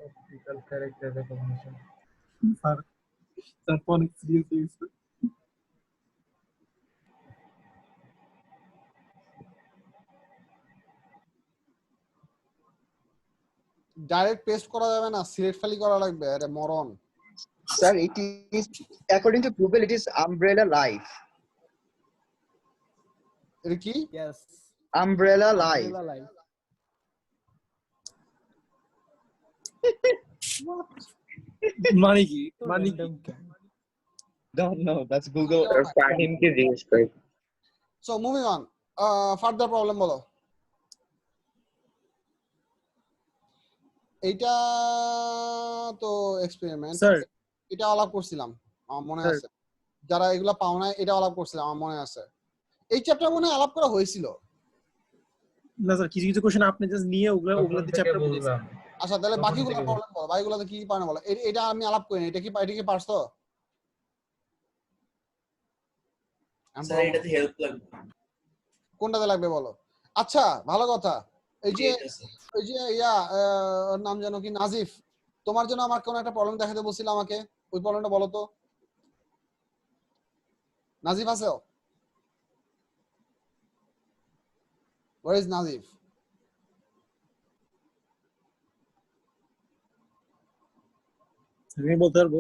Speaker 5: অপটিক্যাল ক্যারেক্টার রেকগনিশন
Speaker 9: স্যার তারপর সিরিয়াস হয়ে গেছে।
Speaker 2: ডাইরেক্ট পেস্ট করা যাবে না, সিলেক্ট খালি করা লাগবে। আরে মরণ।
Speaker 18: Sir, it is according to Google, it is umbrella life.
Speaker 2: এটা কি?
Speaker 17: Yes.
Speaker 18: Umbrella life.
Speaker 17: Umbrella life.
Speaker 9: মানে কি? মানে কি?
Speaker 18: Don't know. That's Google.
Speaker 15: Fahim ke জিজ্ঞেস করি।
Speaker 2: So moving on. Further problem বলো। এইটা তো এক্সপেরিমেন্ট।
Speaker 9: স্যার
Speaker 2: এটা আলাপ করছিলাম আমার মনে আছে। যারা এগুলা পাও না এটা আলাপ করছিলাম আমার মনে আছে। এই চ্যাপ্টার মনে হয় আলাপ করা হয়েছিল।
Speaker 9: না স্যার কিছু কিছু কোশ্চেন আপনি জাস্ট নিয়ে ওগুলাতে চ্যাপ্টার বললাম।
Speaker 2: আচ্ছা তাহলে বাকিগুলো প্রবলেম বলো, বাকিগুলোতে কি পারে না বলো। এটা আমি আলাপ করিনি। এটা কি পারছো?
Speaker 8: স্যার এটাতে হেল্প লাগবে।
Speaker 2: কোনটাতে লাগবে বলো। আচ্ছা ভালো কথা। এই যে ওর নাম জানো কি, নাজিফ, তোমার জন্য আমার কোন একটা প্রবলেম দেখাতে বলছিল আমাকে, ওই প্রবলেমটা বলো তো। নাজিফ আছো? Where is Nazif?
Speaker 9: আমি বলতে পারবো।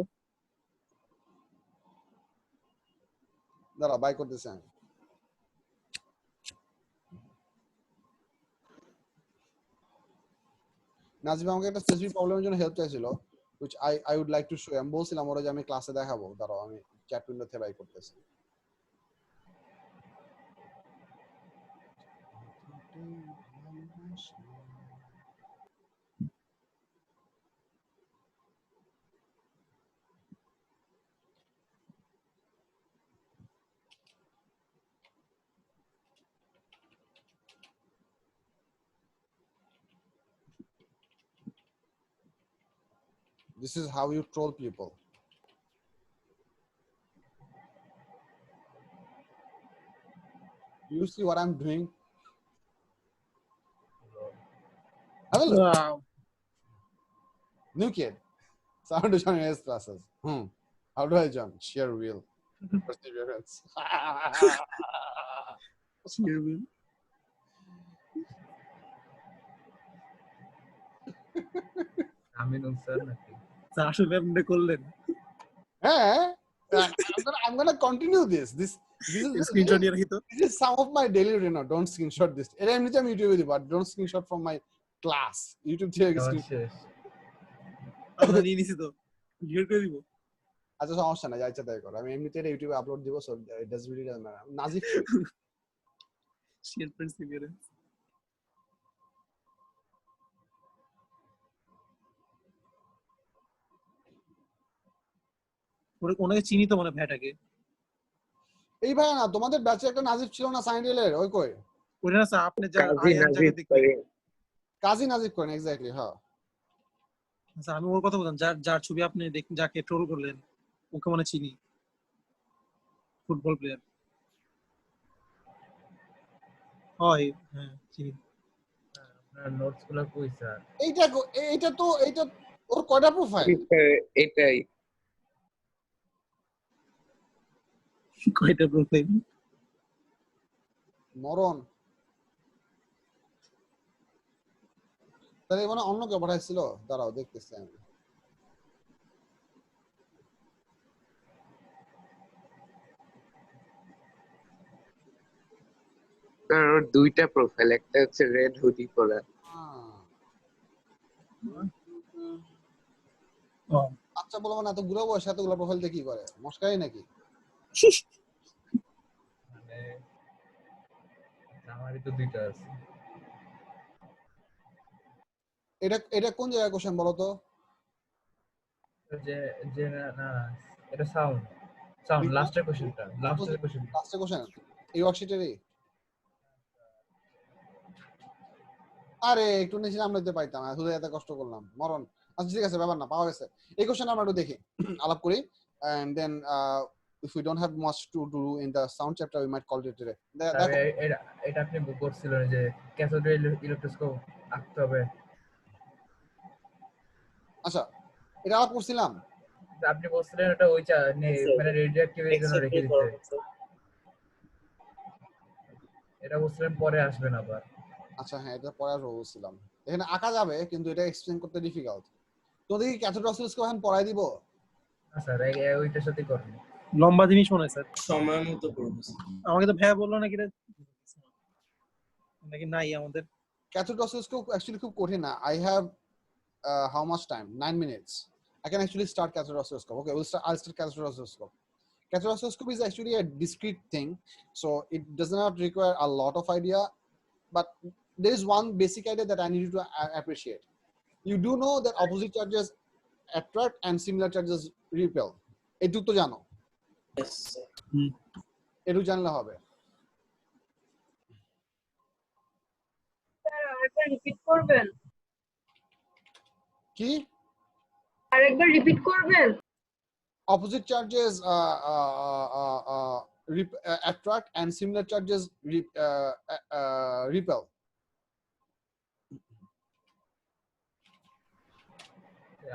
Speaker 2: দাঁড়া বাই করতেছি আমি। নাজিব আমাকে একটা স্পেসিফিক প্রবলেমের জন্য হেল্প চাইছিল, which I would like to show. আমি বলছিলাম ওরা যে আমি ক্লাসে দেখাবো, দাঁড়াও আমি চ্যাট উইন্ডোতে বাই করতেছি। This is how you troll people. You see what I'm doing? Have a look.
Speaker 9: Wow.
Speaker 2: New kid. Sound to join his classes. How do I join? Share wheel. Perseverance.
Speaker 9: Share wheel.
Speaker 5: আমি sir নাকি?
Speaker 9: Sir আসলে আপনি করলেন।
Speaker 2: হ্যাঁ, I'm gonna continue this. This is
Speaker 9: screenshot নিয়ে রাখি তো।
Speaker 2: This is some of my daily routine. No, don't screenshot this. এটা এমনিতে আমি ইউটিউবে দিব, but don't screenshot from my class. YouTube থেকে screenshot.
Speaker 9: আমরা নিয়ে নিছি তো। ভিডিও করে দিব।
Speaker 2: আচ্ছা সমস্যা নাই, যা ইচ্ছা তাই করো। আমি এমনিতে এটা ইউটিউবে আপলোড দিব, so it does really doesn't matter. Nazif
Speaker 9: share perseverance. ওনাকে চিনি তো মনে ভ্যাটাকে।
Speaker 2: এই ভাই না তোমাদের ব্যাচে একটা নাজিফ ছিল না সাইন্ডেলের, ওই কই?
Speaker 9: ওটা না স্যার আপনি যা আয়ান জায়গা দেখতে
Speaker 2: কাজী নাজিফ করেন এক্স্যাক্টলি। হ্যাঁ
Speaker 9: স্যার আমি ওর কথা বললাম, যার ছবি আপনি দেখেন, যাকে ট্রোল করলেন ওকে মনে চিনি, ফুটবল প্লেয়ার। হয় হ্যাঁ চিনি।
Speaker 5: আপনার নোটস গুলো কই স্যার?
Speaker 2: এইটা ওর কয়টা প্রোফাইল?
Speaker 15: এটাই
Speaker 9: কয়টা প্রোফাইল?
Speaker 2: মরণ। তাহলে মানে অন্য কেউ পাঠাইছিল, দাঁড়াও দেখতেছি আমি।
Speaker 15: ওর দুইটা প্রোফাইল, একটা হচ্ছে রেড হুডি পরা।
Speaker 2: আচ্ছা বলো মানে এতগুলো বয়স এতগুলো প্রোফাইল দিয়ে কি করে? মস্কারি নাকি?
Speaker 5: আমারই তো দুইটা আছে।
Speaker 2: এটা কোন জায়গায় কোশ্চেন বলো তো?
Speaker 5: যে যে না এটা সাউন্ড লাস্টের কোশ্চেনটা লাস্টের
Speaker 2: কোশ্চেন এই ওয়ার্কশিটেরই। আরে একটু নিচে নামতে পাইতাম, শুধু এত কষ্ট করলাম মরণ। আচ্ছা ঠিক আছে, ব্যাপার না, পাওয়া গেছে। এই কোশ্চেন আমরা একটু দেখি, আলাপ করি, and then if we don't have much to do in the sound chapter we might call it today. দেখো
Speaker 5: এটা আপনি বলছিলেন যে ক্যাথোড রে ইলেকট্রোস্কোপ আঁকতে হবে।
Speaker 2: আচ্ছা এটা আলাপ করছিলাম,
Speaker 5: আপনি বলছিলেন এটা ওই মানে রেডিওঅ্যাক্টিভ এর জন্য রেখে দিতে, এটা বলছিলেন পরে আসবেন আবার।
Speaker 2: আচ্ছা হ্যাঁ, এটা পরে আর বলছিলাম, এখানে আঁকা যাবে কিন্তু এটা এক্সপ্লেইন করতে ডিফিকাল্ট। তো দেখি ক্যাথোড অসিলোস্কোপ এখন পড়াই দিব।
Speaker 5: স্যার ওইটার সাথে করুন,
Speaker 9: লম্বা জিনিস মনে হয় স্যার,
Speaker 8: সময় মতো করব।
Speaker 9: আমাকে তো ভাইয়া বললো নাকি নাকি নাই আমাদের
Speaker 2: ক্যাথোড অসিলোস্কোপ অ্যাকচুয়ালি খুব কঠিন না। I have how much time? 9 minutes. I can actually start cathode oscilloscope. Okay, I'll start cathode oscilloscope. Cathode oscilloscope is actually a discrete thing, so it does not require a lot of idea, but there is one basic idea that I need you to appreciate. You do know that opposite charges attract and similar charges repel. এটুকু তো জানো?
Speaker 8: Yes.
Speaker 2: এটুকু জানলে হবে।
Speaker 1: Sir আরেকবার repeat করবেন?
Speaker 2: কি?
Speaker 1: আরেকবার রিপিট করবেন?
Speaker 2: Opposite charges attract and similar charges repel.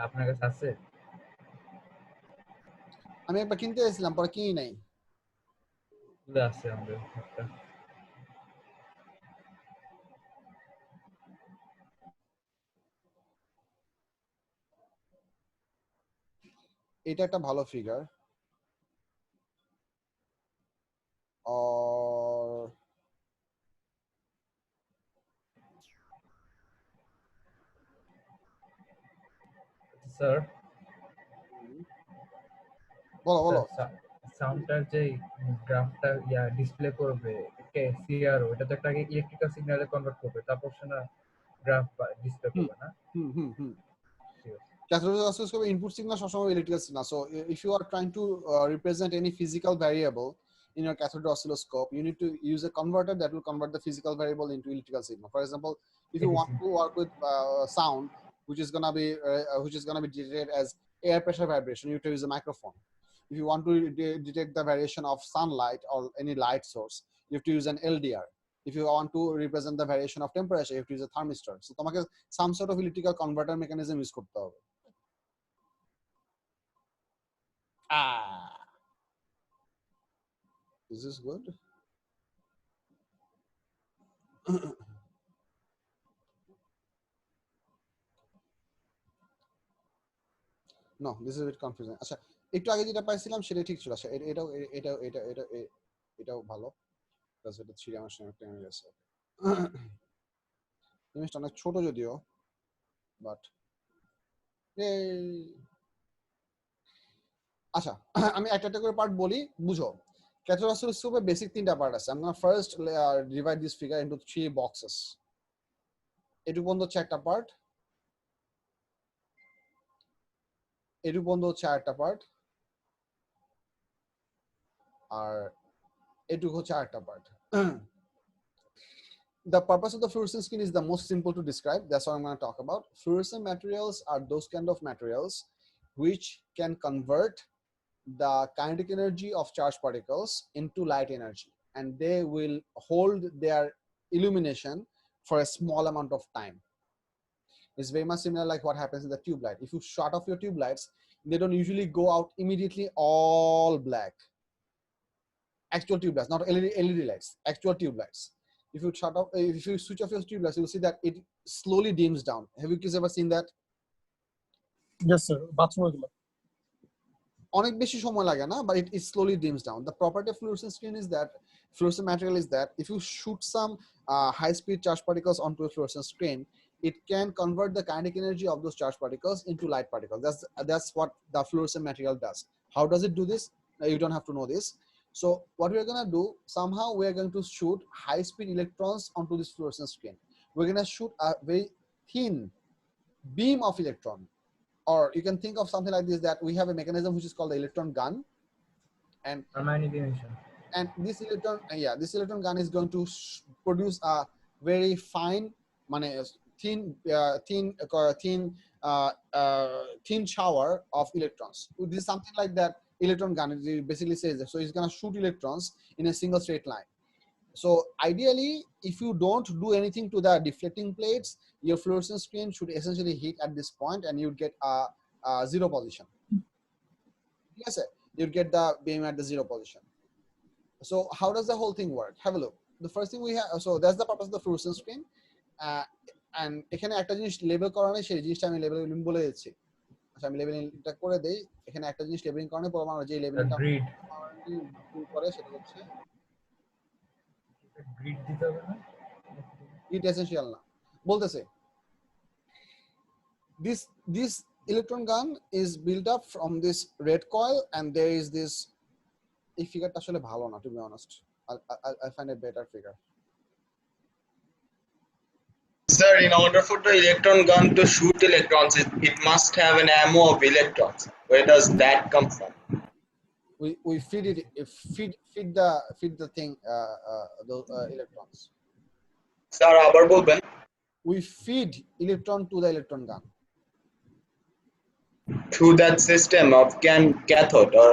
Speaker 5: আপনার কাছে আছে?
Speaker 2: আমি একবার কিনতে এসেছিলাম, পরে কিনি নাই।
Speaker 5: আছে আমাদের একটা।
Speaker 2: এটা একটা ভালো ফিগার, or
Speaker 5: স্যার
Speaker 2: বলো
Speaker 5: সাউন্ডটার যে গ্রাফটা ডিসপ্লে করবে সিআরও, এটা তো একটা ইলেকট্রিক্যাল সিগন্যালে কনভার্ট করবে, তারপর সেটা গ্রাফ ডিসপ্লে করবে না?
Speaker 2: Cathode oscilloscope input signal সবসময় electrical signal. So if you are trying to represent any physical variable in your cathode oscilloscope, you need to use a converter that will convert the physical variable into electrical signal. For example, if you want to work with sound which is gonna be detected as air pressure vibration, you have to use a microphone. If you want to detect the variation of sunlight or any light source, you have to use an LDR. If you want to represent the variation of temperature, you have to use a thermistor. So তোমাকে some sort of electrical converter mechanism use করতে হবে। Is this good? No, this is a bit confusing. আচ্ছা একটু আগে যেটা পাইছিলাম সেটা ঠিক ছিল। আচ্ছা এটাও ভালো, কারণ এটা 3 আমার সামনে একটা গেছে। জিনিসটা অনেক ছোট যদিও, বাট আচ্ছা আমি একটা করে পার্ট বলি, বুঝো। Cathode oscilloscope basic 3টা পার্ট আছে। I'm gonna first divide this figure into 3 boxes. এটুকু বন্ধ হচ্ছে একটা পার্ট, এটুকু বন্ধ হচ্ছে আরেকটা পার্ট, আর এটুকু হচ্ছে আরেকটা part. The purpose of the fluorescent screen is the most simple to describe. That's what I'm going to talk about. Fluorescent materials are those kind of materials which can convert the kinetic energy of charged particles into light energy, and they will hold their illumination for a small amount of time. It's very much similar like what happens in the tube light. If you shut off your tube lights, they don't usually go out immediately all black. Actual tube lights, not LED lights, actual tube lights. If you switch off your tube lights, you'll see that it slowly dims down. Have you kids ever seen that?
Speaker 9: Yes sir, bathroom গুলো
Speaker 2: অনেক বেশি সময় লাগে না, but it slowly dims down. The property of fluorescent screen is that, fluorescent material is that if you shoot some high-speed charged particles onto a fluorescent screen, it can convert the kinetic energy of those charged particles into light particles. That's what the fluorescent material does. How does it do this? You don't have to know this. So what we're gonna do, somehow we're going to shoot high-speed electrons onto this fluorescent screen. We're gonna shoot a very thin beam of electron, or you can think of something like this, that we have a mechanism which is called the electron gun, and this electron gun is going to produce a very fine, thin shower of electrons. This is something like that electron gun. It basically says that. So it's going to shoot electrons in a single straight line. So ideally, if you don't do anything to the deflecting plates, your fluorescent screen should essentially hit at this point, and you'd get a zero position. Yes, sir. You'd get the beam at the zero position. So how does the whole thing work? Have a look. The first thing we have, so that's the purpose of the fluorescent screen. And এখানে একটা জিনিস label করা নেই, সেই জিনিসটা আমি label বলে দিচ্ছি। আচ্ছা, আমি লেবেলিংটা করে দেই। এখানে একটা জিনিস লেবেলিং করানোর পর আমরা যে লেবেলিংটা করে সেটা হচ্ছে
Speaker 5: গ্রিড দিতে হবে না,
Speaker 2: গ্রিড এসেনশিয়াল না বলতেছে। This electron gun is built up from this red coil, and there is this. এই ফিগারটা আসলে ভালো না, to be honest. I'll find a better figure.
Speaker 6: Sir, in order for the electron gun to shoot electrons, it must have an ammo of electrons. Where does that come from?
Speaker 2: We feed it, feed the thing, those electrons.
Speaker 6: Sir, abar bolben.
Speaker 2: We feed electron to the electron gun
Speaker 6: Through that system of cathode, or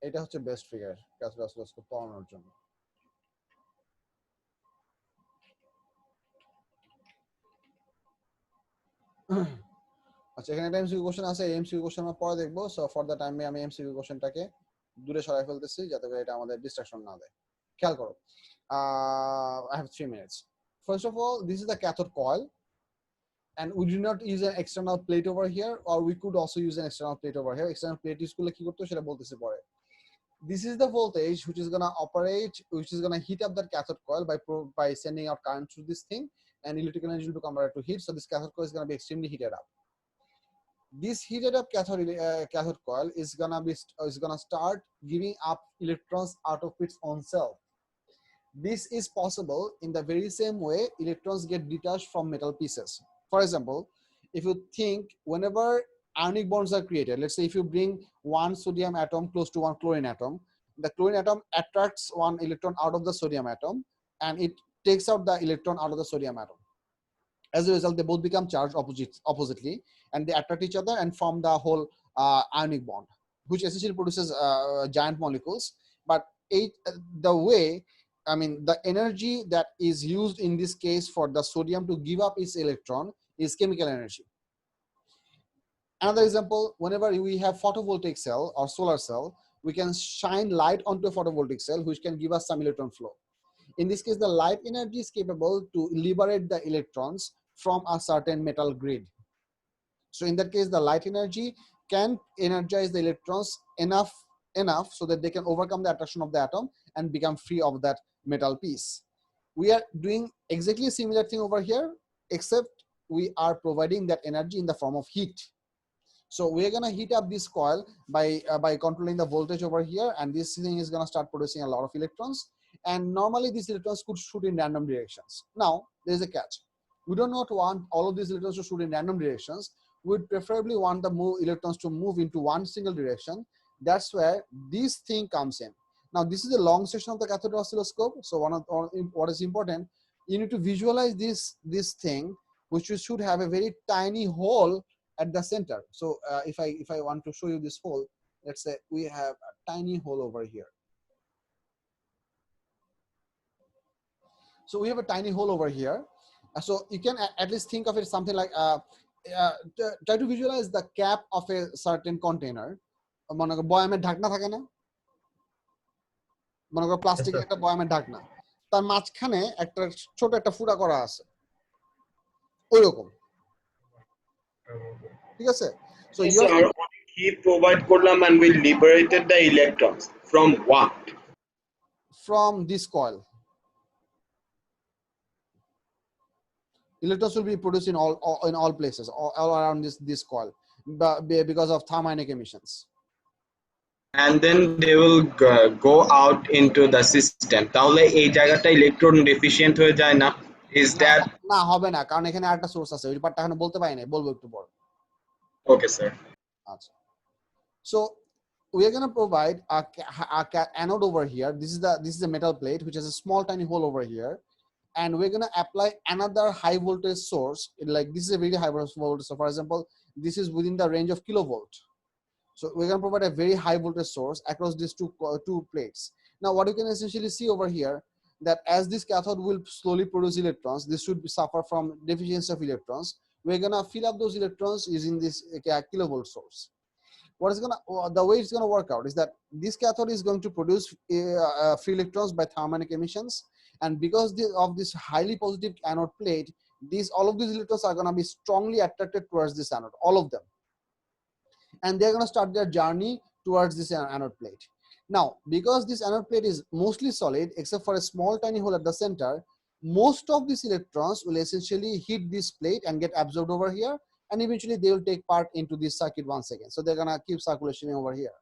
Speaker 2: এটা হচ্ছে best figure cathode oscilloscope পাওয়ানোর জন্য। আচ্ছা, এখানে একটা MCQ question আছে, MCQ question আমরা পরে দেখবো। সো ফর দ্য টাইমে আমি এমসিকিউ কোশ্চেনটাকে দূরে সরাই ফেলতেছি যাতে করে এটা আমাদের ডিস্ট্রাকশন না দেয়। খেয়াল করো, I have 3 minutes. First of all, this is the cathode coil, and we do not use an external plate over here, or we could also use an external plate over here. External plate use করলে কি করতে সেটা বলতেছি পরে। This is the voltage which is gonna operate, which is gonna heat up that cathode coil by sending out current through this thing, and electrical energy will be converted to heat. So this cathode coil is gonna be extremely heated up. This heated up cathode coil is gonna start giving up electrons out of its own self. This is possible in the very same way electrons get detached from metal pieces. For example, if you think whenever ionic bonds are created, let's say if you bring one sodium atom close to one chlorine atom, the chlorine atom attracts one electron out of the sodium atom, and it takes out the electron out of the sodium atom. As a result, they both become charged oppositely, and they attract each other and form the whole ionic bond, which essentially produces giant molecules. But the energy that is used in this case for the sodium to give up its electron is chemical energy. Another example, whenever we have photovoltaic cell or solar cell, we can shine light onto a photovoltaic cell, which can give us some electron flow. In this case, the light energy is capable to liberate the electrons from a certain metal grid. So in that case, the light energy can energize the electrons enough so that they can overcome the attraction of the atom and become free of that metal piece. We are doing exactly a similar thing over here, except we are providing that energy in the form of heat. So we're gonna heat up this coil by controlling the voltage over here, and this thing is gonna start producing a lot of electrons. And normally these electrons could shoot in random directions. Now there's a catch. We do not want all of these electrons to shoot in random directions. We'd preferably want the electrons to move into one single direction. That's where this thing comes in. Now this is a long section of the cathode oscilloscope. So what is important, you need to visualize this thing, which should have a very tiny hole at the center. So if I want to show you this hole, let's say we have a tiny hole over here. So we have a tiny hole over here. So you can at least think of it something like try to visualize the cap of a certain container. বয়ামের ঢাকনা থাকে না, মনে করো প্লাস্টিকের একটা বয়ামের ঢাকনা। তার মাঝখানে একটা ছোট একটা ফুটা করা আছে ওইরকম, ঠিক আছে? So
Speaker 6: Yes,
Speaker 2: you
Speaker 6: sir. He provide করলাম and we liberated the electrons from what?
Speaker 2: from this coil. Electrons will be produced in all places, all around this coil, because of thermionic emissions.
Speaker 6: And then they will go out into the system. তাহলে এই জায়গাটা electron ডেফিশিয়েন্ট হয়ে যায় না? Is that
Speaker 2: না হবে না, কারণ এখানে আরেকটা সোর্স আছে, ওই পার্টটা এখনো বলতে পারি না, বলবো একটু পর।
Speaker 6: okay, sir?
Speaker 2: আচ্ছা, so we are going to provide a anode over here. This is a metal plate which has a small tiny hole over here, and we're going to apply another high voltage source. Like this is a very high voltage, so for example this is within the range of kilovolt. So we're going to provide a very high voltage source across these two plates. Now what you can essentially see over here, that as this cathode will slowly produce electrons, this should suffer from deficiency of electrons. We're going to fill up those electrons using this kilovolt source. The way it's going to work out is that this cathode is going to produce free electrons by thermionic emissions, and because of this highly positive anode plate, all of these electrons are going to be strongly attracted towards this anode, all of them, and they're going to start their journey towards this anode plate. Now because this anode plate is mostly solid except for a small tiny hole at the center, most of these electrons will essentially hit this plate and get absorbed over here, and eventually they will take part into this circuit once again. So they're gonna keep circulation over here.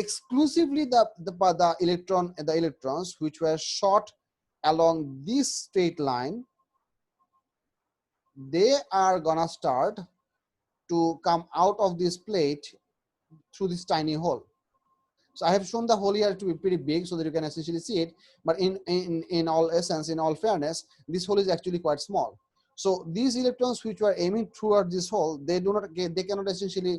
Speaker 2: Exclusively the electrons which were shot along this straight line, they are gonna start to come out of this plate through this tiny hole. So I have shown the hole here to be pretty big so that you can essentially see it, but in all essence, in all fairness, this hole is actually quite small. So these electrons which were aiming toward this hole, they cannot essentially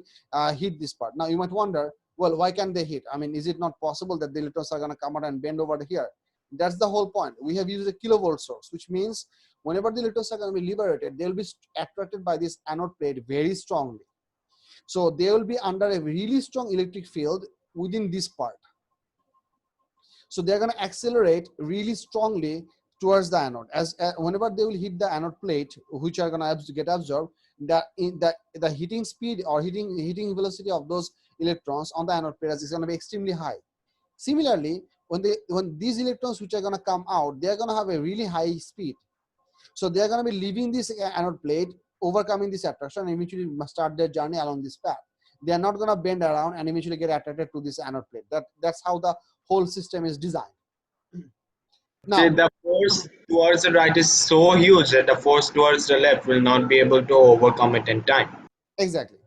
Speaker 2: hit this part. Now you might wonder, well, why can't they hit? I mean, is it not possible that the electrons are going to come out and bend over here? That's the whole point. We have used a kilovolt source, which means whenever the electrons are going to be liberated, they will be attracted by this anode plate very strongly. So they will be under a really strong electric field within this part. So they're going to accelerate really strongly towards the anode. As whenever they will hit the anode plate, which are going to get absorbed, the heating speed or heating velocity of those electrons on the anode plate is going to be extremely high. Similarly, when these electrons which are going to come out, they're going to have a really high speed. So they're going to be leaving this anode plate, overcoming this attraction, and eventually start their journey along this path. They are not going to bend around and eventually get attracted to this anode plate. That's how the whole system is designed.
Speaker 6: Now, the force towards the right is so huge that the force towards the left will not be able to overcome it in time.
Speaker 2: Exactly.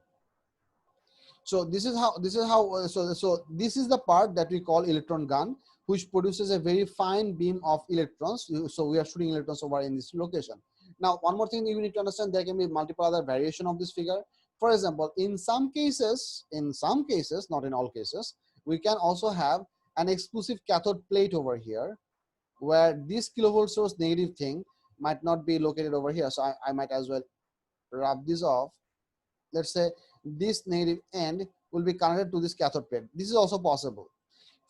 Speaker 2: So this is the part that we call electron gun, which produces a very fine beam of electrons. So we are shooting electrons over in this location. Now, one more thing you need to understand, there can be multiple other variation of this figure. For example, in some cases, not in all cases, we can also have an exclusive cathode plate over here, where this kilovolt source negative thing might not be located over here. So I might as well rub this off. Let's say this negative end will be connected to this cathode plate. This is also possible.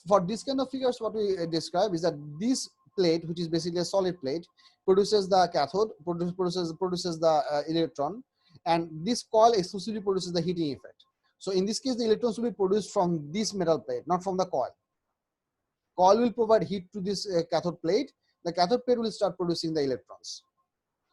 Speaker 2: For this kind of figures, what we describe is that this plate, which is basically a solid plate, produces the cathode, produces the electron, and this coil exclusively produces the heating effect. So in this case, the electrons will be produced from this metal plate, not from the coil. Coil will provide heat to this cathode plate. The cathode plate will start producing the electrons.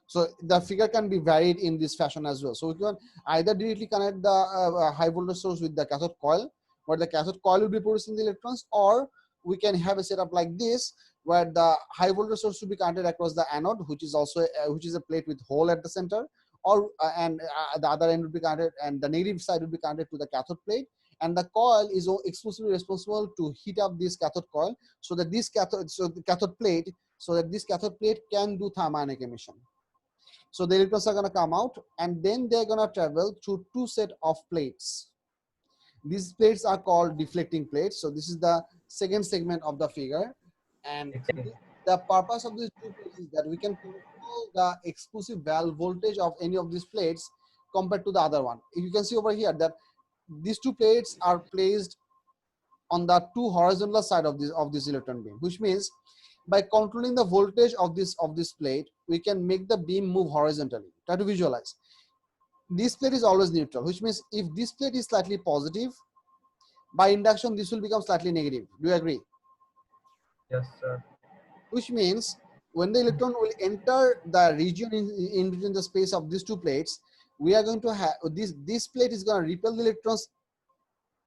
Speaker 2: So the figure can be varied in this fashion as well. So we can either directly connect the high voltage source with the cathode coil, where the cathode coil will be producing the electrons, or we can have a setup like this, where the high voltage source will be connected across the anode, which is also a plate with hole at the center, or the other end will be connected, and the negative side will be connected to the cathode plate, and the coil is exclusively responsible to heat up this cathode coil, so that this cathode plate can do thermionic emission. So the electrons are going to come out, and then they're going to travel through two set of plates. These plates are called deflecting plates. So this is the second segment of the figure, and the purpose of these two plates is that we can control the exclusive valve voltage of any of these plates compared to the other one. You can see over here that these two plates are placed on the two horizontal side of this electron beam, which means by controlling the voltage of this plate, we can make the beam move horizontally. Try to visualize. This plate is always neutral, which means if this plate is slightly positive, by induction this will become slightly negative. Do you agree?
Speaker 5: Yes, sir.
Speaker 2: Which means when the electron will enter the region in between the space of these two plates, we are going to have this plate is going to repel the electrons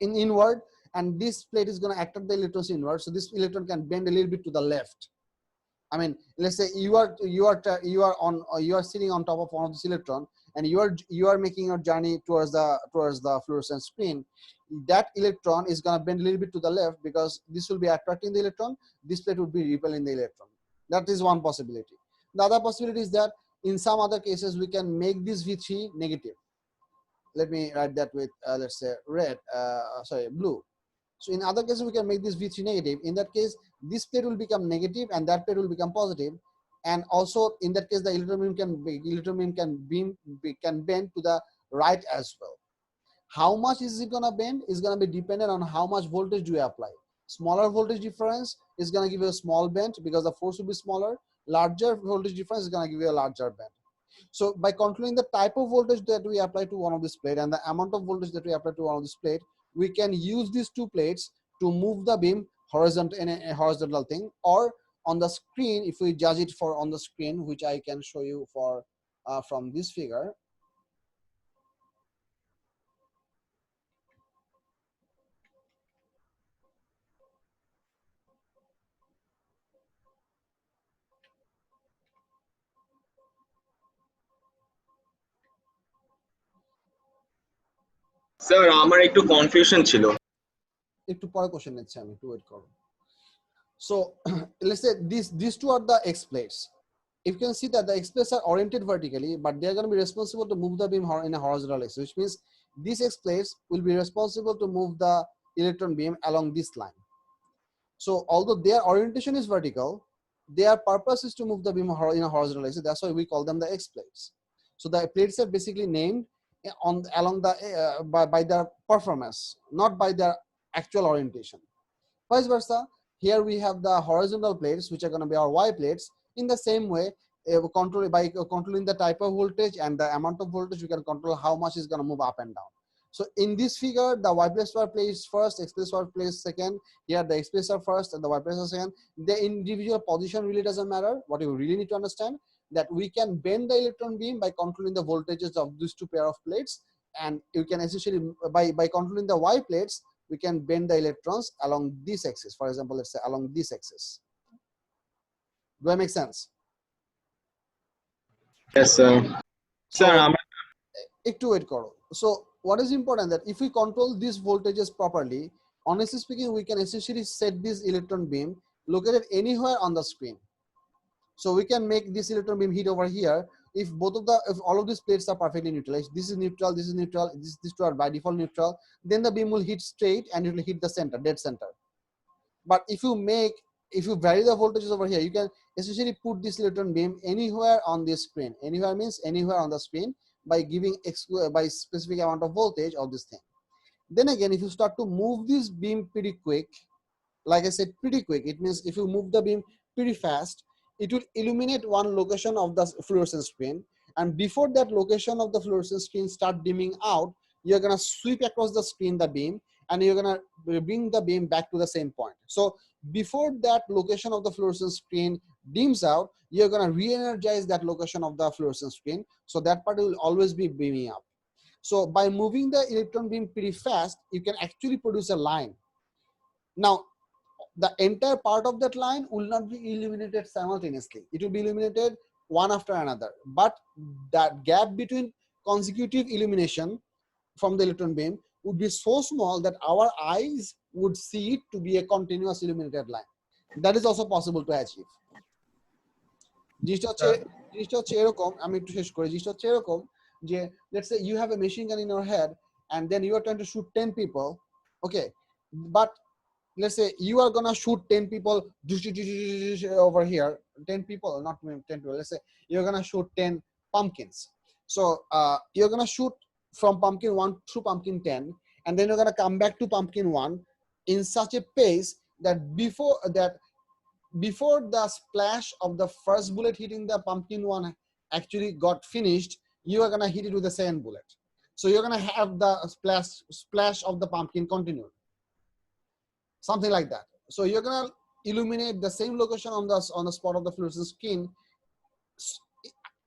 Speaker 2: inward, and this plate is going to attract the electrons inward. So this electron can bend a little bit to the left. I mean, let's say you are sitting on top of one of this electron, and you are making your journey towards the fluorescent screen. That electron is going to bend a little bit to the left because this will be attracting the electron. This plate would be repelling the electron. That is one possibility. The other possibility is that in some other cases we can make this V3 negative. Let me write that with let's say blue. So in other cases we can make this V3 negative. In that case, this plate will become negative and that plate will become positive. And also in that case, the electron beam can bend to the right as well. How much is it gonna bend is gonna be dependent on how much voltage do you apply. Smaller voltage difference is gonna give you a small bend because the force will be smaller. Larger voltage difference is gonna give you a larger bend. So by controlling the type of voltage that we apply to one of this plate and the amount of voltage that we apply to one of this plate, we can use these two plates to move the beam horizontal in a horizontal thing, or on the screen, if we judge it for on the screen, which I can show you for from this figure.
Speaker 6: Sir আমার একটু confusion ছিল।
Speaker 2: একটু পরে question নিচ্ছি আমি, একটু wait করো। So let's say these two are the X plates. If you can see that the X plates are oriented vertically, but they are going to be responsible to move the beam in a horizontal axis, which means these X plates will be responsible to move the electron beam along this line. So although their orientation is vertical, their purpose is to move the beam in a horizontal axis. That's why we call them the X plates. So the plates are basically named along the by their performance, not by their actual orientation. Vice versa, here we have the horizontal plates, which are going to be our Y plates. In the same way, by controlling the type of voltage and the amount of voltage, we can control how much is going to move up and down. So in this figure, the Y plates were placed first, X plates were placed second. Here the X plates are first and the Y plates are second. The individual position really doesn't matter. What you really need to understand, that we can bend the electron beam by controlling the voltages of these two pair of plates, and you can essentially by controlling the Y plates, we can bend the electrons along this axis. For example, let's say along this axis. Do I make sense?
Speaker 6: Yes, sir. Sir,
Speaker 2: একটু wait করো. So what is important that if we control these voltages properly, honestly speaking, we can essentially set this electron beam located anywhere on the screen. So we can make this electron beam hit over here if all of these plates are perfectly neutralized. This is neutral, this is neutral, these two are by default neutral. Then the beam will hit straight and it will hit the center, dead center. But if you vary the voltages over here, you can essentially put this electron beam anywhere on this screen. Anywhere means anywhere on the screen by giving by specific amount of voltage of this thing. Then again, if you start to move this beam pretty quick, like I said, pretty quick, it means if you move the beam pretty fast, it will illuminate one location of the fluorescent screen, and before that location of the fluorescent screen start dimming out, you're going to sweep across the screen the beam, and you're going to bring the beam back to the same point. So before that location of the fluorescent screen dims out, you're going to re-energize that location of the fluorescent screen, so that part will always be beaming up. So by moving the electron beam pretty fast, you can actually produce a line. Now the entire part of that line will not be illuminated simultaneously. It will be illuminated one after another. But that gap between consecutive illumination from the electron beam would be so small that our eyes would see it to be a continuous illuminated line. That is also possible to achieve. জিনিসটা হচ্ছে এরকম, আমি একটু শেষ করি। জিনিসটা হচ্ছে এরকম যে let's say you have a machine gun in your head and then you are trying to shoot 10 people, okay, but let's say you are gonna shoot 10 people over here, 10 people, not 10 people, let's say you're gonna shoot 10 pumpkins. So you're gonna shoot from pumpkin 1 through pumpkin 10, and then you're gonna come back to pumpkin 1 in such a pace that before that before the splash of the first bullet hitting the pumpkin one actually got finished, you are gonna hit it with the second bullet. So you're gonna have the splash of the pumpkin continued, something like that. So you're gonna illuminate the same location on the spot of the fluorescent screen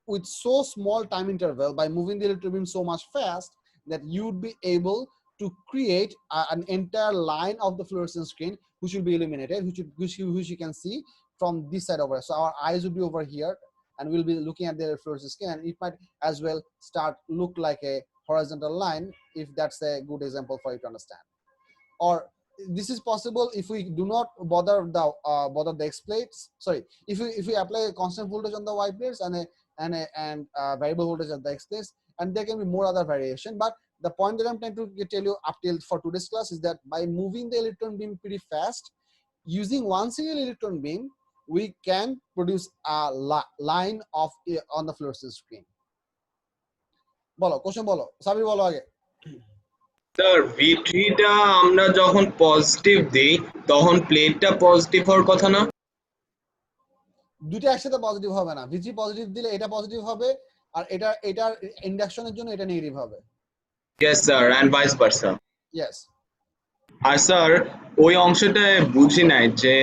Speaker 2: with so small time interval by moving the electron beam so much fast that you'd be able to create an entire line of the fluorescent screen which will be illuminated, which you can see from this side over. So our eyes will be over here and we'll be looking at the fluorescent screen, and it might as well start look like a horizontal line, if that's a good example for you to understand. Or this is possible if we do not bother the X plates. Sorry, if we apply a constant voltage on the Y plates and a variable voltage at the X plates, and there can be more other variation. But the point that I'm trying to tell you up till for today's class is that by moving the electron beam pretty fast, using one single electron beam, we can produce a line of on the fluorescent screen. Bolo, question bolo. Sabir bolo age.
Speaker 6: Sir V3 টা আমরা যখন positive দেই তখন প্লেটটা positive হওয়ার কথা না?
Speaker 2: দুটো একসাথে পজিটিভ হবে না। V3 পজিটিভ দিলে এটা পজিটিভ হবে, আর এটার ইন্ডাকশনের জন্য এটা নেগেটিভ হবে।
Speaker 6: Yes sir, and vice versa.
Speaker 2: Yes.
Speaker 6: আর স্যার ওই অংশটা বুঝি নাই যে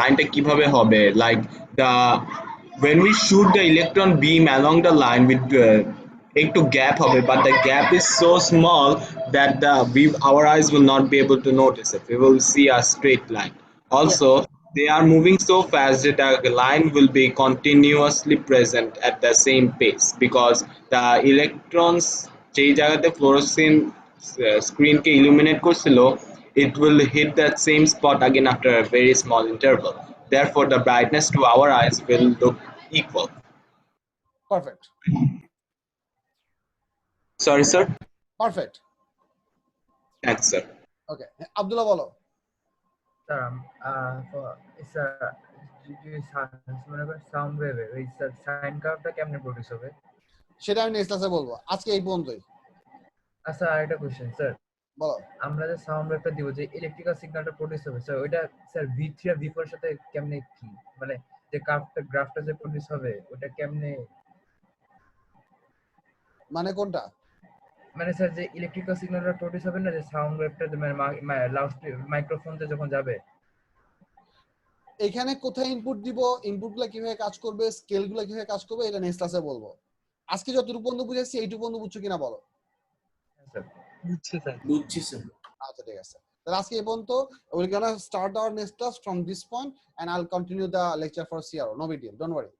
Speaker 6: লাইনটা কিভাবে হবে, like the when we shoot the electron beam along the line with একটু গ্যাপ হবে, but the gap is so small that our eyes will not be able to notice it. We will see a straight line. Also, they are moving so fast that the line will be continuously present at the same pace because the electrons যেই জায়গাতে fluorescent screen কে illuminate করছিল, it will hit that same spot again after a very small interval. Therefore, the brightness to our eyes will look equal.
Speaker 2: Perfect.
Speaker 6: Sorry, sir.
Speaker 2: Perfect.
Speaker 6: Thanks, sir.
Speaker 2: Okay. Abdullah bolo.
Speaker 5: Sound ওয়েভে ওই sine কার্ভটা কেমনে produce হবে
Speaker 2: সেটা আমি next ক্লাসে বলবো, আজকে এই পর্যন্তই।
Speaker 5: আচ্ছা, আরেকটা কোশ্চেন স্যার,
Speaker 2: বলো।
Speaker 5: আমরা যে সাউন্ড ওয়েভটা দিব, যে ইলেকট্রিক্যাল সিগন্যালটা প্রডিউস হবে স্যার, ওইটা স্যার V3 আর V4 এর সাথে কেমনে কি, মানে যে গ্রাফটা যে প্রডিউস হবে ওটা কেমনে,
Speaker 2: মানে কোনটা?
Speaker 5: মানে স্যার যে ইলেকট্রিক্যাল সিগন্যালটা প্রডিউস হবে না, যে সাউন্ড ওয়েভটা মানে লাউড মাইক্রোফোনতে যখন যাবে,
Speaker 2: এখানে কোথায় ইনপুট দিব, ইনপুটগুলো কিভাবে কাজ করবে, স্কেলগুলো কিভাবে কাজ করবে, এটা নেক্সট ক্লাসে বলবো। আজকে যতটুকু পর্যন্ত বুঝাচ্ছি এইটুকু পর্যন্ত বুঝছো কিনা বলো।
Speaker 8: বুঝছি স্যার।
Speaker 2: আচ্ছা ঠিক আছে, তাহলে আজকে এই পর্যন্ত। we're gonna start our next class from this point and I'll continue the lecture for CRO. No big deal, don't worry.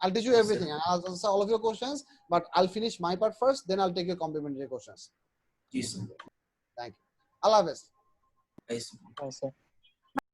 Speaker 2: I'll teach you everything and I'll answer all of your questions, but I'll finish my part first, then I'll take your complementary questions.
Speaker 8: Yes sir.
Speaker 2: Thank you. Allah Hafiz.
Speaker 8: Yes sir.